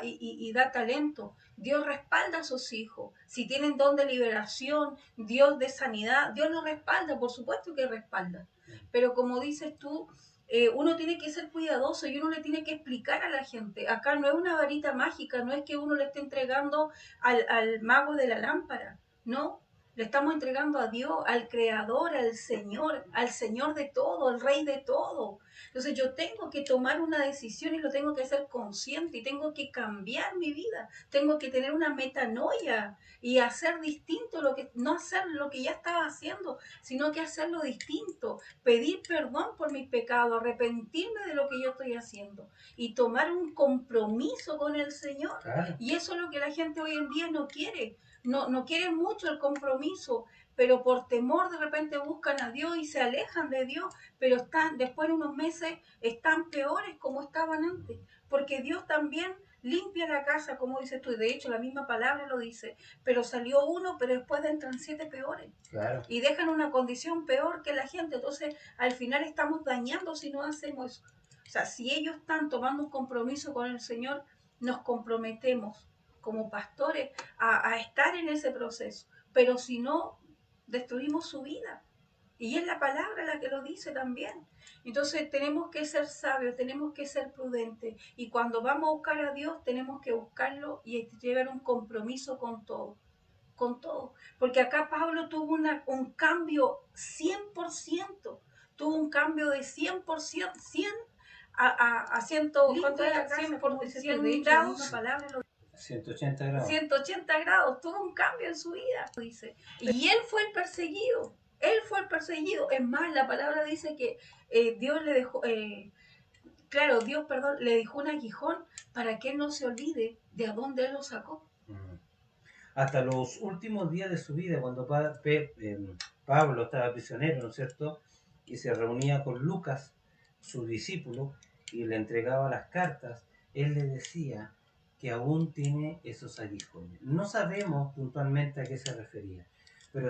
y da talento, Dios respalda a sus hijos. Si tienen don de liberación, Dios de sanidad, Dios los respalda, por supuesto que respalda. Pero como dices tú, uno tiene que ser cuidadoso y uno le tiene que explicar a la gente. Acá no es una varita mágica, no es que uno le esté entregando al mago de la lámpara, no. Le estamos entregando a Dios, al Creador, al Señor de todo, al Rey de todo. Entonces yo tengo que tomar una decisión y lo tengo que hacer consciente y tengo que cambiar mi vida. Tengo que tener una metanoia y hacer distinto no hacer lo que ya estaba haciendo, sino que hacerlo distinto. Pedir perdón por mis pecados, arrepentirme de lo que yo estoy haciendo y tomar un compromiso con el Señor. Claro. Y eso es lo que la gente hoy en día no quiere. No quieren mucho el compromiso, pero por temor de repente buscan a Dios y se alejan de Dios, pero después de unos meses están peores como estaban antes, porque Dios también limpia la casa, como dices tú, y de hecho la misma palabra lo dice, pero salió uno, pero después entran 7 peores. Claro. Y dejan una condición peor que la gente, entonces al final estamos dañando si no hacemos eso. O sea, si ellos están tomando un compromiso con el Señor, nos comprometemos como pastores a estar en ese proceso, pero si no, destruimos su vida. Y es la palabra la que lo dice también. Entonces tenemos que ser sabios, tenemos que ser prudentes. Y cuando vamos a buscar a Dios, tenemos que buscarlo y llevar un compromiso con todo. Con todo. Porque acá Pablo tuvo un cambio 100%. Tuvo un cambio de 100%, 100 a 100, ¿cuánto era? 100 grados. 180 grados. 180 grados, tuvo un cambio en su vida, dice. Y él fue el perseguido, Es más, la palabra dice que Dios le dejó, le dejó un aguijón para que él no se olvide de a dónde él lo sacó. Hasta los últimos días de su vida, cuando Pablo estaba prisionero, ¿no es cierto? Y se reunía con Lucas, su discípulo, y le entregaba las cartas, él le decía que aún tiene esos aguijones. No sabemos puntualmente a qué se refería, pero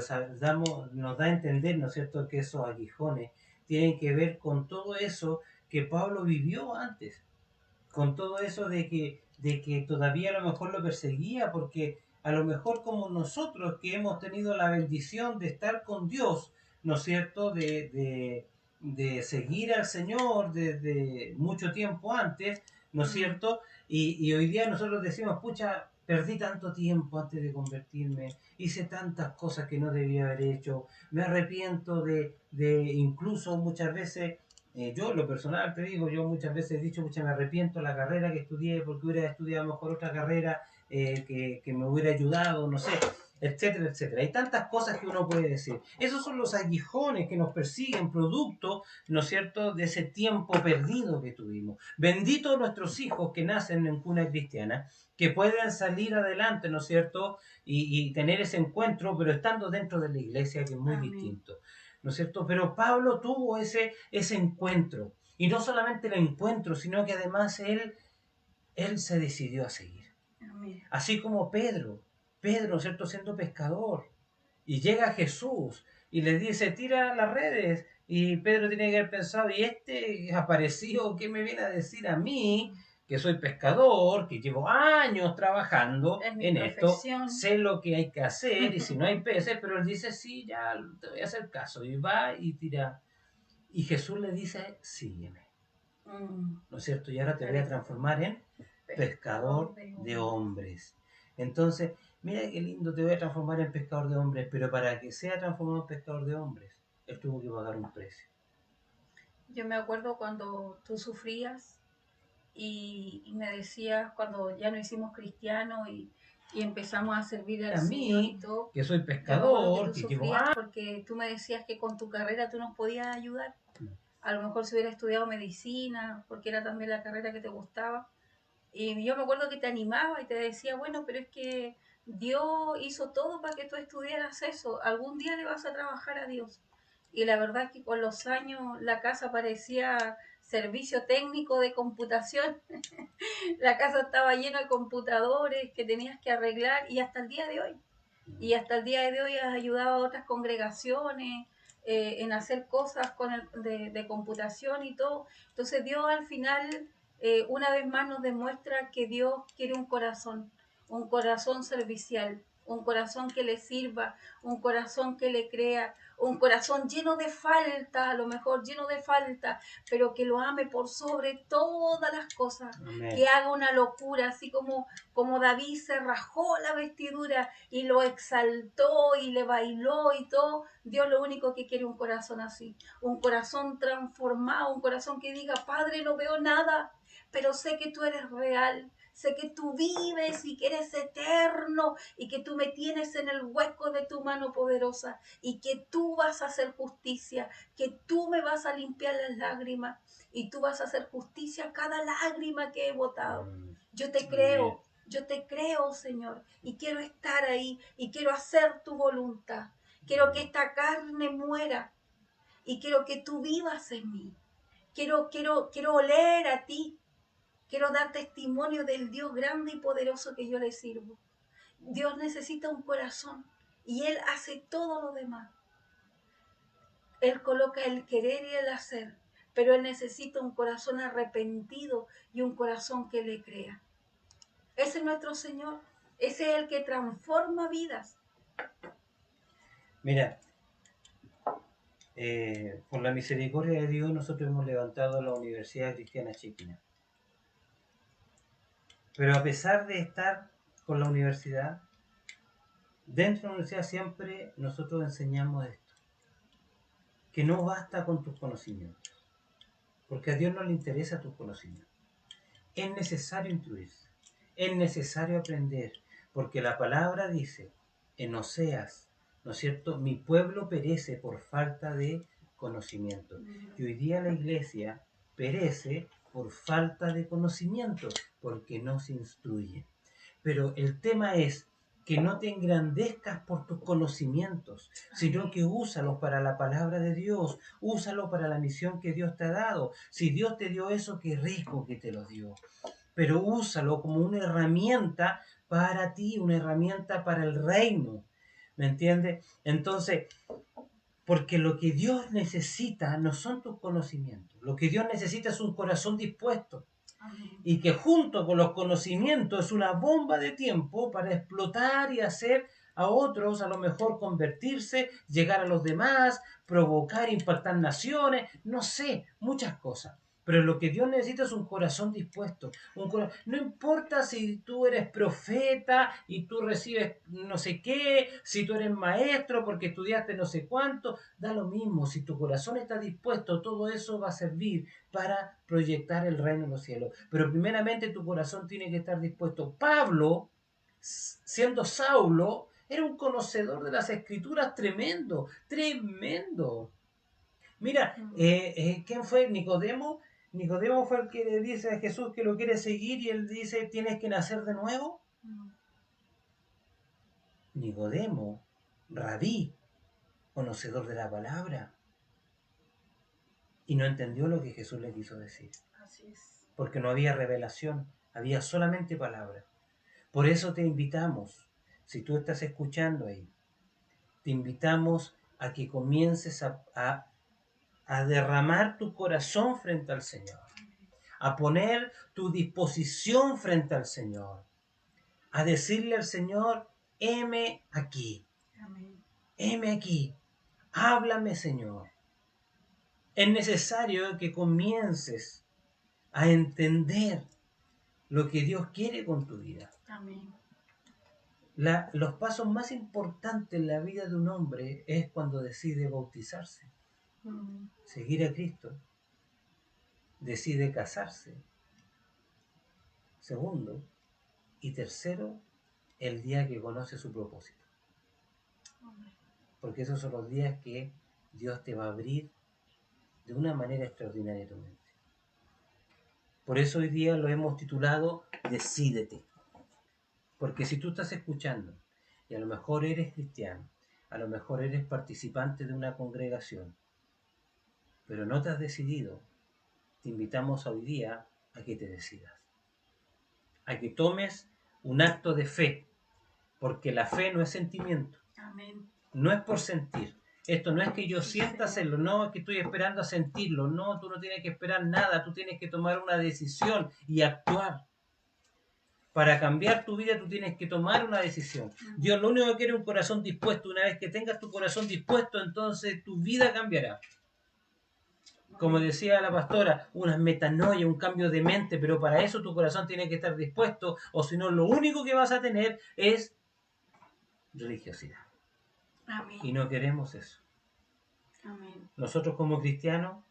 nos da a entender, ¿no es cierto?, que esos aguijones tienen que ver con todo eso que Pablo vivió antes, con todo eso de que todavía a lo mejor lo perseguía, porque a lo mejor como nosotros que hemos tenido la bendición de estar con Dios, ¿no es cierto?, de seguir al Señor desde mucho tiempo antes, ¿no es cierto?, y hoy día nosotros decimos, pucha, perdí tanto tiempo antes de convertirme, hice tantas cosas que no debía haber hecho, me arrepiento de incluso muchas veces, yo en lo personal te digo, yo muchas veces he dicho, pucha, me arrepiento de la carrera que estudié porque hubiera estudiado mejor otra carrera que me hubiera ayudado, no sé, etcétera, etcétera. Hay tantas cosas que uno puede decir. Esos son los aguijones que nos persiguen, producto, ¿no es cierto?, de ese tiempo perdido que tuvimos. Benditos nuestros hijos que nacen en cuna cristiana, que pueden salir adelante, ¿no es cierto?, y tener ese encuentro, pero estando dentro de la iglesia, que es muy distinto, ¿no es cierto? Pero Pablo tuvo ese encuentro, y no solamente el encuentro, sino que además él se decidió a seguir. Amén. Así como Pedro, ¿no es cierto?, siendo pescador, y llega Jesús y le dice, tira las redes, y Pedro tiene que haber pensado, ¿y este apareció qué me viene a decir a mí? que soy pescador, que llevo años trabajando Es mi en esto, profesión. sé lo que hay que hacer y si no hay peces, pero él dice, sí, ya te voy a hacer caso y va y tira. Y Jesús le dice, sígueme, ¿no es cierto? Y ahora te voy a transformar en pescador de hombres. Entonces, mira qué lindo, te voy a transformar en pescador de hombres, pero para que sea transformado en pescador de hombres, él tuvo que pagar un precio. Yo me acuerdo cuando tú sufrías y me decías cuando ya nos hicimos cristianos y empezamos a servir al A Señor y mí, todo. que soy Yo me acuerdo que pescador, tú que llevo sufrías porque tú me decías que con tu carrera tú nos podías ayudar. A lo mejor si hubiera estudiado medicina, porque era también la carrera que te gustaba. Y yo me acuerdo que te animaba y te decía, bueno, pero es que Dios hizo todo para que tú estudiaras eso. Algún día le vas a trabajar a Dios. Y la verdad es que con los años la casa parecía servicio técnico de computación. La casa estaba llena de computadores que tenías que arreglar y hasta el día de hoy. Y hasta el día de hoy has ayudado a otras congregaciones en hacer cosas de computación y todo. Entonces Dios al final, una vez más nos demuestra que Dios quiere un corazón servicial, un corazón que le sirva, un corazón que le crea, un corazón lleno de falta, a lo mejor lleno de falta, pero que lo ame por sobre todas las cosas, Amén. que haga una locura, así como David se rajó la vestidura y lo exaltó y le bailó y todo. Dios lo único que quiere es un corazón así, un corazón transformado, un corazón que diga, Padre, no veo nada, pero sé que tú eres real, sé que tú vives y que eres eterno y que tú me tienes en el hueco de tu mano poderosa y que tú vas a hacer justicia, que tú me vas a limpiar las lágrimas y tú vas a hacer justicia a cada lágrima que he botado. Yo te creo, yo te creo, Señor, y quiero estar ahí y quiero hacer tu voluntad. Quiero que esta carne muera y quiero que tú vivas en mí. Quiero oler a ti. Quiero dar testimonio del Dios grande y poderoso que yo le sirvo. Dios necesita un corazón y Él hace todo lo demás. Él coloca el querer y el hacer, pero Él necesita un corazón arrepentido y un corazón que le crea. Ese es nuestro Señor. Ese es el que transforma vidas. Mira, por la misericordia de Dios nosotros hemos levantado la Universidad Cristiana Chiquina. Pero a pesar de estar con la universidad, dentro de la universidad siempre nosotros enseñamos esto, que no basta con tus conocimientos, porque a Dios no le interesa tus conocimientos. Es necesario instruirse, es necesario aprender, porque la palabra dice en Oseas, ¿no es cierto? Mi pueblo perece por falta de conocimiento. Y hoy día la iglesia perece por falta de conocimiento, porque no se instruye. Pero el tema es que no te engrandezcas por tus conocimientos, sino que úsalos para la palabra de Dios, úsalo para la misión que Dios te ha dado. Si Dios te dio eso, qué rico que te lo dio. Pero úsalo como una herramienta para ti, una herramienta para el reino. ¿Me entiendes? Entonces, porque lo que Dios necesita no son tus conocimientos. Lo que Dios necesita es un corazón dispuesto. Y que junto con los conocimientos es una bomba de tiempo para explotar y hacer a otros a lo mejor convertirse, llegar a los demás, provocar, impactar naciones, no sé, muchas cosas. Pero lo que Dios necesita es un corazón dispuesto. No importa si tú eres profeta y tú recibes no sé qué, si tú eres maestro porque estudiaste no sé cuánto, da lo mismo. Si tu corazón está dispuesto, todo eso va a servir para proyectar el reino en los cielos. Pero primeramente tu corazón tiene que estar dispuesto. Pablo, siendo Saulo, era un conocedor de las escrituras tremendo, tremendo. Mira, ¿quién fue? Nicodemo. Nicodemo fue el que le dice a Jesús que lo quiere seguir y él dice, tienes que nacer de nuevo. Nicodemo, rabí, conocedor de la palabra. Y no entendió lo que Jesús le quiso decir. Así es. Porque no había revelación, había solamente palabra. Por eso te invitamos, si tú estás escuchando ahí, te invitamos a que comiences a derramar tu corazón frente al Señor, a poner tu disposición frente al Señor, a decirle al Señor, heme aquí, Amén. heme aquí, háblame, Señor. Es necesario que comiences a entender lo que Dios quiere con tu vida. Amén. Los pasos más importantes en la vida de un hombre es cuando decide bautizarse, seguir a Cristo, decide casarse. Segundo y tercero, el día que conoce su propósito. Porque esos son los días que Dios te va a abrir de una manera extraordinaria tu mente. Por eso hoy día lo hemos titulado Decídete. Porque si tú estás escuchando y a lo mejor eres cristiano, a lo mejor eres participante de una congregación, pero no te has decidido, te invitamos hoy día a que te decidas. A que tomes un acto de fe, porque la fe no es sentimiento. Amén. No es por sentir. Esto no es que yo sienta hacerlo, no es que estoy esperando a sentirlo. No, tú no tienes que esperar nada, tú tienes que tomar una decisión y actuar. Para cambiar tu vida tú tienes que tomar una decisión. Dios lo único que quiere es un corazón dispuesto. Una vez que tengas tu corazón dispuesto, entonces tu vida cambiará. Como decía la pastora, una metanoia, un cambio de mente, pero para eso tu corazón tiene que estar dispuesto, o si no, lo único que vas a tener es religiosidad. Amén. Y no queremos eso. Amén. Nosotros como cristianos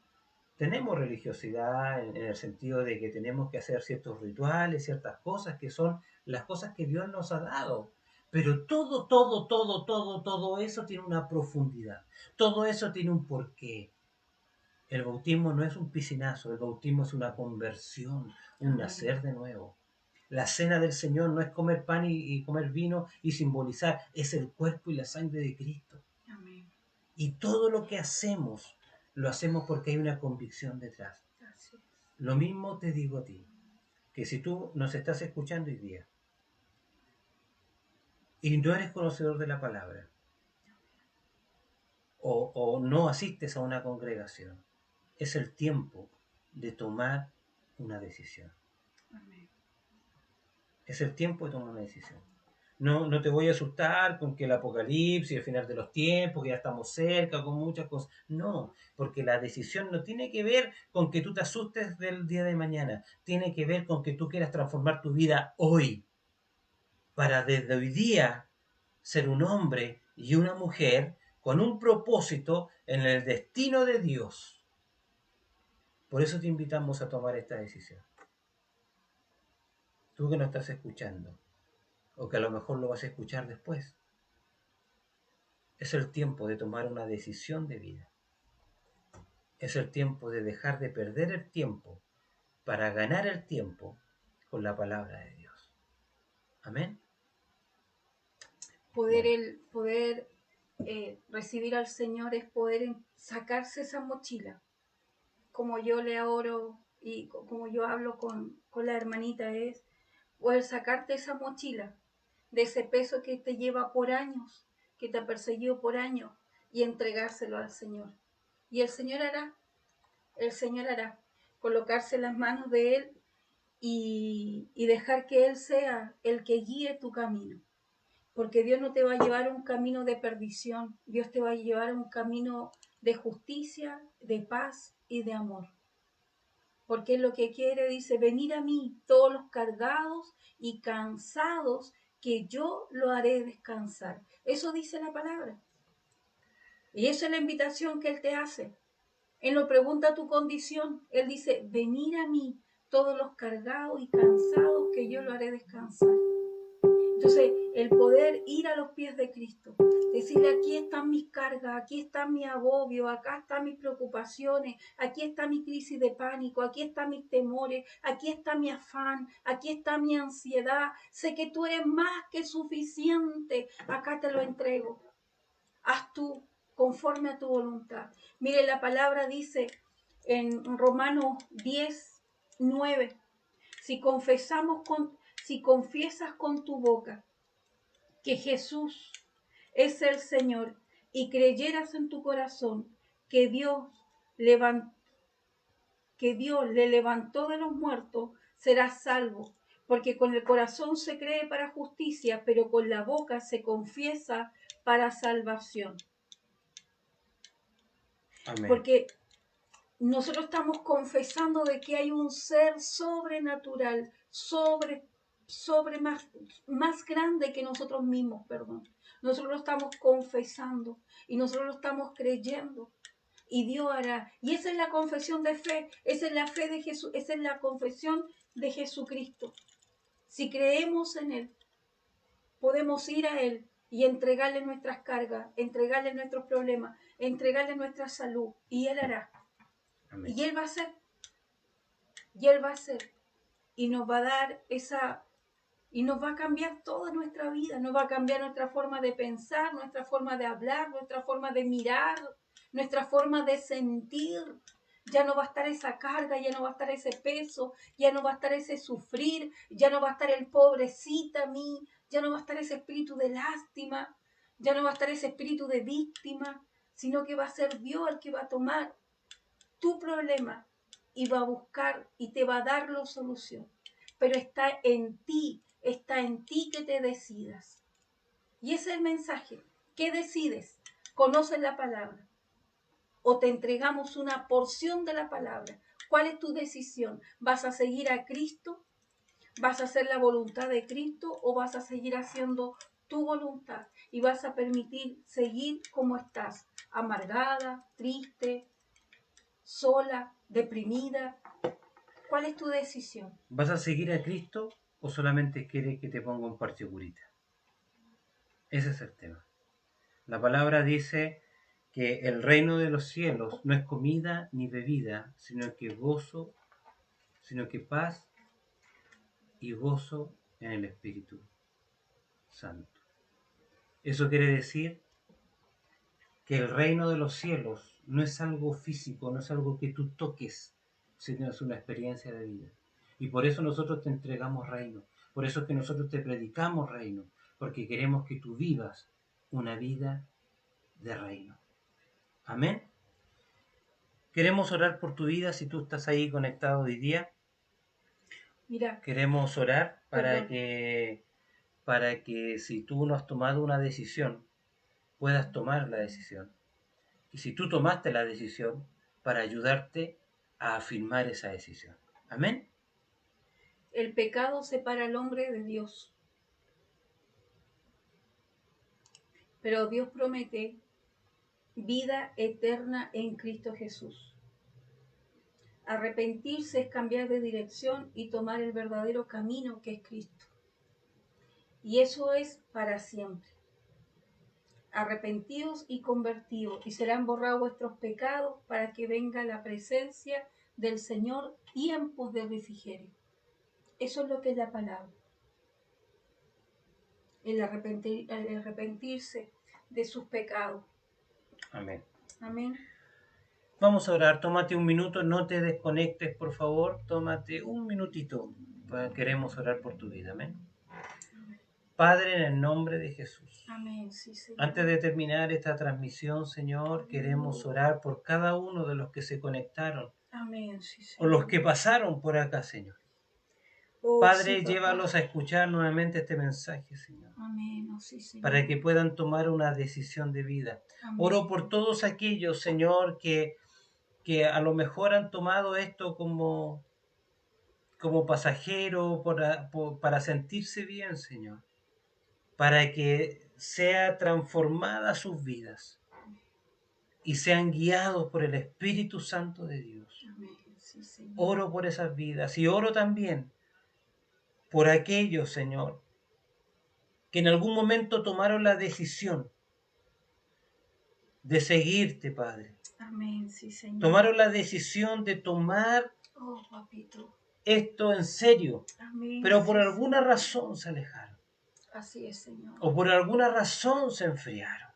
tenemos religiosidad en el sentido de que tenemos que hacer ciertos rituales, ciertas cosas que son las cosas que Dios nos ha dado. Pero todo eso tiene una profundidad. Todo eso tiene un porqué. El bautismo no es un piscinazo, el bautismo es una conversión, un nacer de nuevo. La cena del Señor no es comer pan y comer vino y simbolizar, es el cuerpo y la sangre de Cristo. Amén. Y todo lo que hacemos, lo hacemos porque hay una convicción detrás. Gracias. Lo mismo te digo a ti, que si tú nos estás escuchando hoy día y no eres conocedor de la palabra, o no asistes a una congregación, es el tiempo de tomar una decisión. Amén. Es el tiempo de tomar una decisión. No te voy a asustar con que el apocalipsis, el final de los tiempos, que ya estamos cerca, con muchas cosas. No, porque la decisión no tiene que ver con que tú te asustes del día de mañana. Tiene que ver con que tú quieras transformar tu vida hoy. Para desde hoy día ser un hombre y una mujer con un propósito en el destino de Dios. Por eso te invitamos a tomar esta decisión. Tú que no estás escuchando, o que a lo mejor lo vas a escuchar después. Es el tiempo de tomar una decisión de vida. Es el tiempo de dejar de perder el tiempo para ganar el tiempo con la palabra de Dios. Amén. Poder recibir al Señor es poder sacarse esa mochila. Como yo le oro y como yo hablo con la hermanita, es poder sacarte esa mochila de ese peso que te lleva por años, que te ha perseguido por años, y entregárselo al Señor. Y el Señor hará colocarse en las manos de Él y dejar que Él sea el que guíe tu camino. Porque Dios no te va a llevar a un camino de perdición, Dios te va a llevar a un camino de justicia, de paz y de amor. Porque es lo que quiere, dice, venid a mí todos los cargados y cansados, que yo lo haré descansar. Eso dice la palabra. Y esa es la invitación que Él te hace. Él no pregunta tu condición, Él dice, venid a mí todos los cargados y cansados, que yo lo haré descansar. Entonces, el poder ir a los pies de Cristo, decirle, aquí están mis cargas, aquí está mi agobio, acá están mis preocupaciones, aquí está mi crisis de pánico, aquí están mis temores, aquí está mi afán, aquí está mi ansiedad. Sé que tú eres más que suficiente, acá te lo entrego. Haz tú conforme a tu voluntad. Mire, la palabra dice en Romanos 10:9, si confiesas con tu boca que Jesús es el Señor y creyeras en tu corazón que Dios levantó que Dios le levantó de los muertos, serás salvo. Porque con el corazón se cree para justicia, pero con la boca se confiesa para salvación. Amén. Porque nosotros estamos confesando de que hay un ser sobrenatural, más grande que nosotros mismos, perdón. Nosotros lo estamos confesando y nosotros lo estamos creyendo. Y Dios hará. Y esa es la confesión de fe, esa es la fe de Jesús, esa es la confesión de Jesucristo. Si creemos en Él, podemos ir a Él y entregarle nuestras cargas, entregarle nuestros problemas, entregarle nuestra salud, y Él hará. Amén. Y Él va a hacer. Y Él va a hacer. Y nos va a dar y nos va a cambiar toda nuestra vida, nos va a cambiar nuestra forma de pensar, nuestra forma de hablar, nuestra forma de mirar, nuestra forma de sentir. Ya no va a estar esa carga, ya no va a estar ese peso, ya no va a estar ese sufrir, ya no va a estar el pobrecita a mí, ya no va a estar ese espíritu de lástima, ya no va a estar ese espíritu de víctima, sino que va a ser Dios el que va a tomar tu problema y va a buscar y te va a dar la solución. Pero está en ti que te decidas. Y ese es el mensaje. ¿Qué decides? ¿Conoces la palabra? ¿O te entregamos una porción de la palabra? ¿Cuál es tu decisión? ¿Vas a seguir a Cristo? ¿Vas a hacer la voluntad de Cristo o vas a seguir haciendo tu voluntad? Y vas a permitir seguir como estás, amargada, triste, sola, deprimida. ¿Cuál es tu decisión? ¿Vas a seguir a Cristo o solamente quieres que te ponga un parche curita? Ese es el tema. La palabra dice que el reino de los cielos no es comida ni bebida, sino que gozo, sino que paz y gozo en el Espíritu Santo. Eso quiere decir que el reino de los cielos no es algo físico, no es algo que tú toques, sino es una experiencia de vida. Y por eso nosotros te entregamos reino, por eso es que nosotros te predicamos reino, porque queremos que tú vivas una vida de reino. Amén. Queremos orar por tu vida si tú estás ahí conectado hoy día. Mira, Queremos orar para Perdón. que si tú no has tomado una decisión, puedas tomar la decisión. Y si tú tomaste la decisión, para ayudarte a afirmar esa decisión. Amén. el pecado separa al hombre de Dios. Pero Dios promete vida eterna en Cristo Jesús. Arrepentirse es cambiar de dirección y tomar el verdadero camino que es Cristo. Y eso es para siempre. Arrepentidos y convertidos, y serán borrados vuestros pecados para que venga la presencia del Señor tiempos de refrigerio. Eso es lo que es la palabra. El arrepentirse de sus pecados. Amén. Amén. Vamos a orar. Tómate un minuto, no te desconectes, por favor. Tómate un minutito. Queremos orar por tu vida. Amén. Padre, en el nombre de Jesús. Amén. Sí, Señor. Antes de terminar esta transmisión, Señor, queremos orar por cada uno de los que se conectaron, Amén. Sí, Señor. por los que pasaron por acá, Señor. Oh, Padre, sí, papá. llévalos a escuchar nuevamente este mensaje, Señor, Amén. Oh, sí, Señor. para que puedan tomar una decisión de vida. Amén. Oro por todos aquellos, Señor, que a lo mejor han tomado esto como pasajero para sentirse bien, Señor, para que sea transformada sus vidas y sean guiados por el Espíritu Santo de Dios. Amén. Sí, Señor. Oro por esas vidas y oro también por aquellos, Señor, que en algún momento tomaron la decisión de seguirte, Padre. Amén. Sí, Señor. Tomaron la decisión de tomar Oh, papito. esto en serio, Amén. pero por Sí, alguna razón se alejaron así es, Señor. o por alguna razón se enfriaron.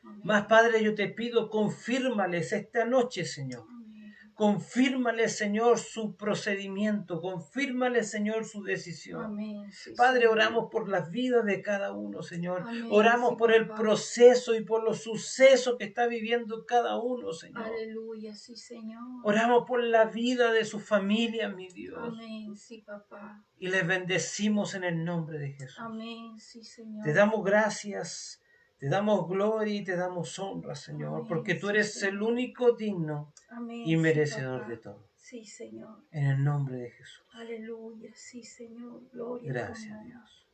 Amén. Más, Padre, yo te pido, confírmales esta noche, Señor. Amén. Confírmale, Señor, su procedimiento. Confírmale, Señor, su decisión. Amén. Sí, Padre, Señor. oramos por las vidas de cada uno, Señor. Amén, Oramos sí, por el papá. proceso y por los sucesos que está viviendo cada uno, Señor. Aleluya, sí, Señor. Oramos por la vida de su familia, mi Dios. Amén, sí, papá. Y les bendecimos en el nombre de Jesús. Amén, sí, Señor. Te damos gracias, te damos gloria y te damos honra, Señor, Amén, porque tú sí, eres Señor. el único digno Amén, y sí, merecedor papá. de todo. Sí, Señor. En el nombre de Jesús. Aleluya, sí, Señor. Gloria a tu Gracias, nombre. Dios.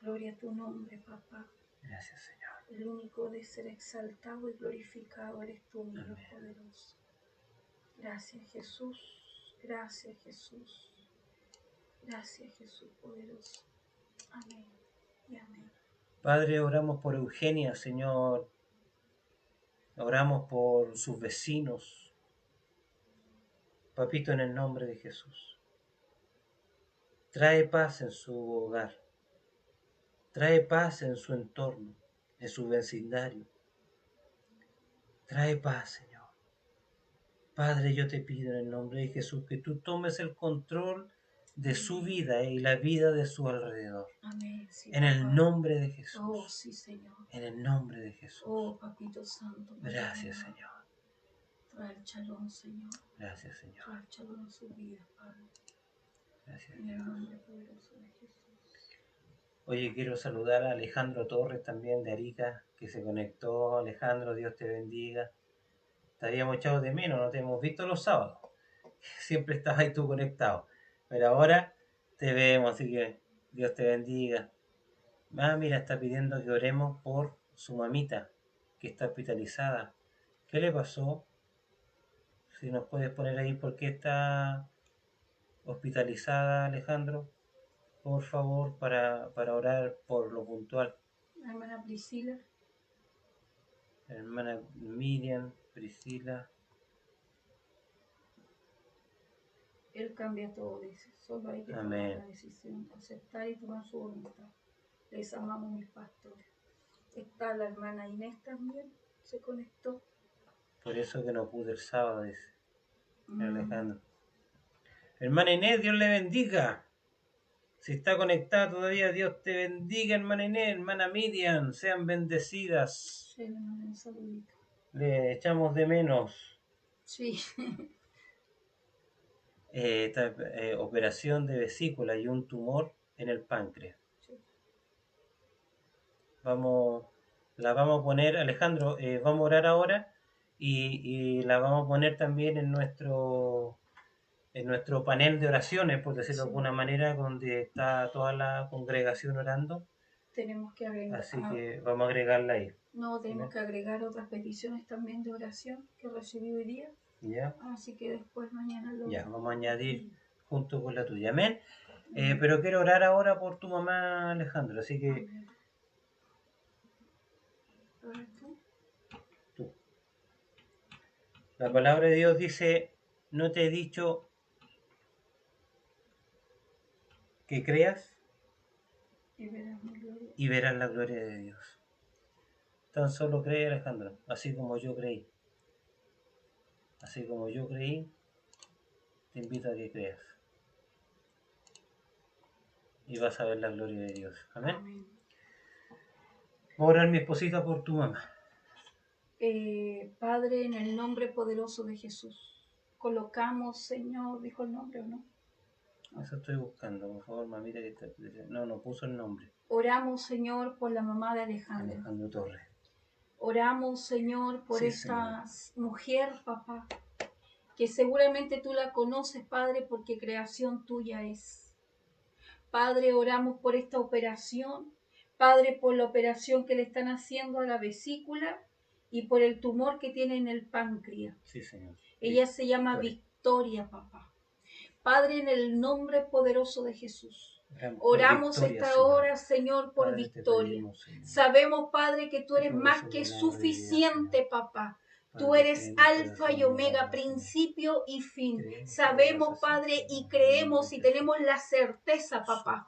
Gloria a tu nombre, papá. Gracias, Señor. El único de ser exaltado y glorificado eres tú, mi Dios Amén. poderoso. Gracias, Jesús. Gracias, Jesús. Gracias, Jesús poderoso. Amén y amén. Padre, oramos por Eugenia, Señor. Oramos por sus vecinos. Papito, en el nombre de Jesús. Trae paz en su hogar. Trae paz en su entorno, en su vecindario. Trae paz, Señor. Padre, yo te pido en el nombre de Jesús que tú tomes el control de su vida y la vida de su alrededor. Amén. Sí, En el papá. nombre de Jesús. Oh, sí, Señor. En el nombre de Jesús. Oh, Papito Santo. Gracias, perdóname. Señor. Trae el chalón, Señor. Gracias, Señor. Trae el chalón a su vida, Padre. Gracias, En el Dios. nombre poderoso de Jesús. Oye, quiero saludar a Alejandro Torres también de Arica, que se conectó. Alejandro, Dios te bendiga. Te habíamos echado de menos, no te hemos visto los sábados. Siempre estás ahí tú conectado. Pero ahora te vemos, así que Dios te bendiga. Ah, mira, está pidiendo que oremos por su mamita, que está hospitalizada. ¿Qué le pasó? Si nos puedes poner ahí por qué está hospitalizada, Alejandro, por favor, para orar por lo puntual. La hermana Priscila. La hermana Miriam, Priscila. Él cambia todo, dice. Solo hay que Amén. tomar la decisión, aceptar y tomar su voluntad. Les amamos, mis pastores. Está la hermana Inés también, se conectó. Por eso que no pude el sábado, dice Mm. Alejandro. Hermana Inés, Dios le bendiga. Si está conectada todavía, Dios te bendiga, hermana Inés, hermana Miriam. Sean bendecidas. Sí, le mandé un saludito. Le echamos de menos. Sí. Esta operación de vesícula y un tumor en el páncreas. Sí. La vamos a poner, Alejandro, vamos a orar ahora y la vamos a poner también en nuestro panel de oraciones, por decirlo de Sí. alguna manera, donde está toda la congregación orando. Tenemos que agregar. Así que vamos a agregarla ahí. No, tenemos ¿Ya? que agregar otras peticiones también de oración que recibí hoy día. ¿Ya? Así que después mañana lo. Ya, vamos a añadir junto con la tuya. Amén. Pero quiero orar ahora por tu mamá, Alejandro. Así que Amén. ¿Ahora tú? tú. La palabra de Dios dice, no te he dicho que creas Y verás mi gloria. y verás la gloria de Dios. Tan solo cree, Alejandro, así como yo creí. Así como yo creí, te invito a que creas. Y vas a ver la gloria de Dios. Amén. Amén. Voy a orar, mi esposita, por tu mamá. Padre, en el nombre poderoso de Jesús, colocamos, Señor, dijo el nombre o no. Eso estoy buscando, por favor, mamita. No puso el nombre. Oramos, Señor, por la mamá de Alejandro. Alejandro Torres. Oramos, Señor, por Sí, esta mujer, papá, que seguramente tú la conoces, Padre, porque creación tuya es. Padre, oramos por esta operación, Padre, por la operación que le están haciendo a la vesícula y por el tumor que tiene en el páncreas. Sí, Señor. Ella se llama Victoria. Victoria, papá. Padre, en el nombre poderoso de Jesús. Oramos por Oramos Victoria, esta Señor. hora, Señor, por Padre, te Victoria. pedimos, Señor. Sabemos, Padre, que tú eres Todo más sobre que la vida, suficiente, Señor. papá. Tú eres alfa y omega, principio y fin. Sabemos, Padre, y creemos y tenemos la certeza, papá,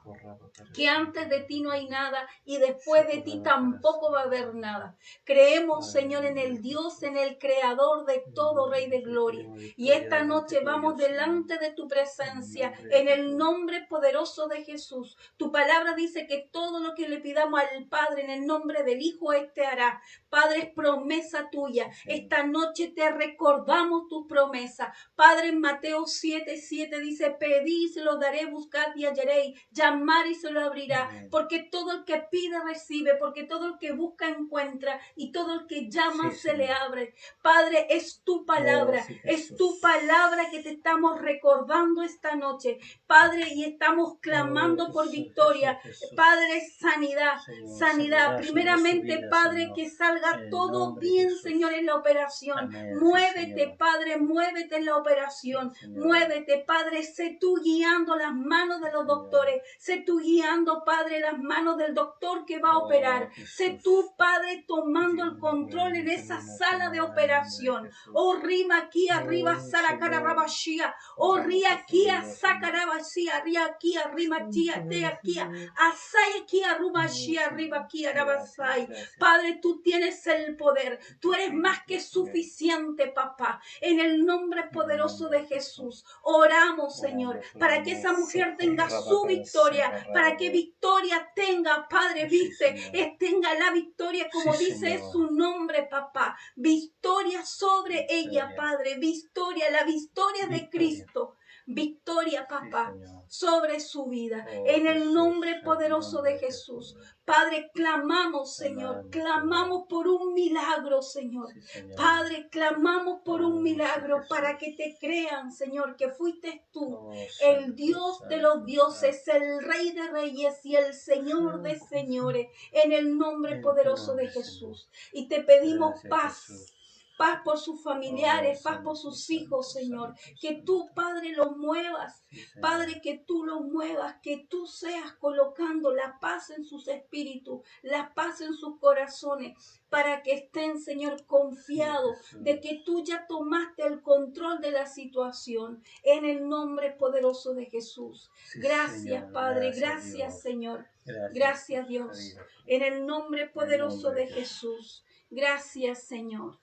que antes de ti no hay nada y después de ti tampoco va a haber nada. Creemos, Señor, en el Dios, en el Creador de todo, Rey de Gloria. Y esta noche vamos delante de tu presencia en el nombre poderoso de Jesús. Tu palabra dice que todo lo que le pidamos al Padre en el nombre del Hijo, este hará. Padre, es promesa tuya. Esta noche te recordamos tus promesas. Padre, en Mateo 7:7 dice, pedid y se lo daré, buscad y hallaréis, llamar y se lo abrirá. Porque todo el que pide recibe, porque todo el que busca encuentra, y todo el que llama se le abre. Padre, es tu palabra, es tu palabra que te estamos recordando esta noche, Padre, y estamos clamando por victoria. Padre, sanidad, sanidad. Primeramente, Padre, que salga todo bien, Señor, en la operación. Muévete, Padre, muévete en la operación. Muévete, Padre, sé tú guiando las manos de los doctores. Sé tú guiando, Padre, las manos del doctor que va a operar. Sé tú, Padre, tomando el control en esa sala de operación. Oh, rima aquí arriba, sala carabashia. Oh, ría aquí a sacarabashia, ría aquí arriba, tía, te aquí a asai aquí arrumashia, arriba aquí arabasai. Padre, tú tienes el poder. Tú eres más que suficiente, papá. En el nombre poderoso de Jesús, oramos, Señor, para que esa mujer tenga su victoria, para que victoria tenga, Padre, viste, tenga la victoria, como dice su nombre, papá. Victoria sobre ella, Padre. Victoria, la victoria de Cristo. Victoria, papá, sobre su vida. En el nombre poderoso de Jesús. Padre, clamamos, Señor. Clamamos por un milagro, Señor. Padre, clamamos por un milagro para que te crean, Señor, que fuiste tú, el Dios de los dioses, el Rey de reyes y el Señor de señores. En el nombre poderoso de Jesús. Y te pedimos paz. Paz por sus familiares, paz por sus hijos, Señor. Que tú, Padre, los muevas. Padre, que tú los muevas, que tú seas colocando la paz en sus espíritus, la paz en sus corazones, para que estén, Señor, confiados de que tú ya tomaste el control de la situación. En el nombre poderoso de Jesús. Gracias, Padre. Gracias, Señor. Gracias, Dios. En el nombre poderoso de Jesús. Gracias, Señor.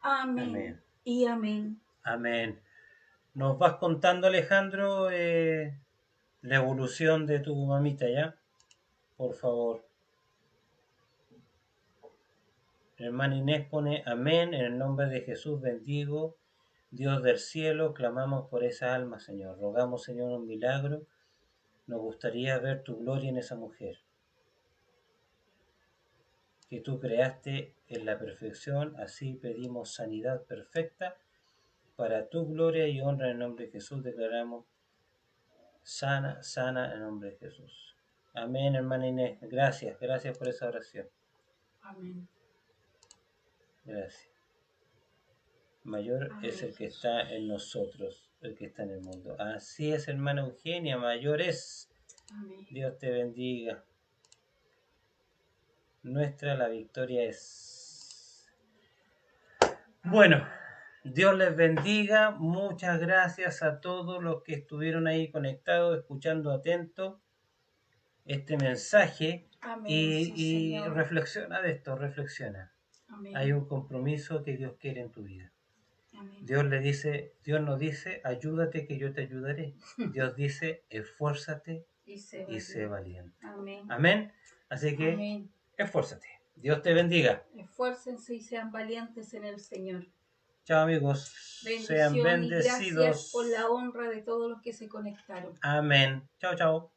Amén. Amén. Y amén. Amén. Nos vas contando, Alejandro, la evolución de tu mamita, ¿ya? Por favor. Hermana Inés pone amén, en el nombre de Jesús bendigo, Dios del cielo, clamamos por esa alma, Señor. Rogamos, Señor, un milagro. Nos gustaría ver tu gloria en esa mujer, que tú creaste en la perfección. Así pedimos sanidad perfecta para tu gloria y honra. En el nombre de Jesús declaramos sana, sana en el nombre de Jesús. Amén, hermana Inés. Gracias, gracias por esa oración. Amén. Gracias. Mayor Amén, es el que Jesús. está en nosotros, el que está en el mundo. Así es, hermana Eugenia, mayor es. Amén. Dios te bendiga. Nuestra la victoria es. Bueno, Dios les bendiga. Muchas gracias a todos los que estuvieron ahí conectados, escuchando atento este mensaje. Amén, Y Señor. reflexiona de esto, reflexiona. Amén. Hay un compromiso que Dios quiere en tu vida. Amén. Dios nos dice, ayúdate que yo te ayudaré. Dios dice, esfuérzate Y sé y sé valiente. Amén. Amén. Así que Amén. esfuérzate. Dios te bendiga. Esfuércense y sean valientes en el Señor. Chao, amigos. Sean Bendición y gracias bendecidos. por la honra de todos los que se conectaron. Amén. Chao, chao.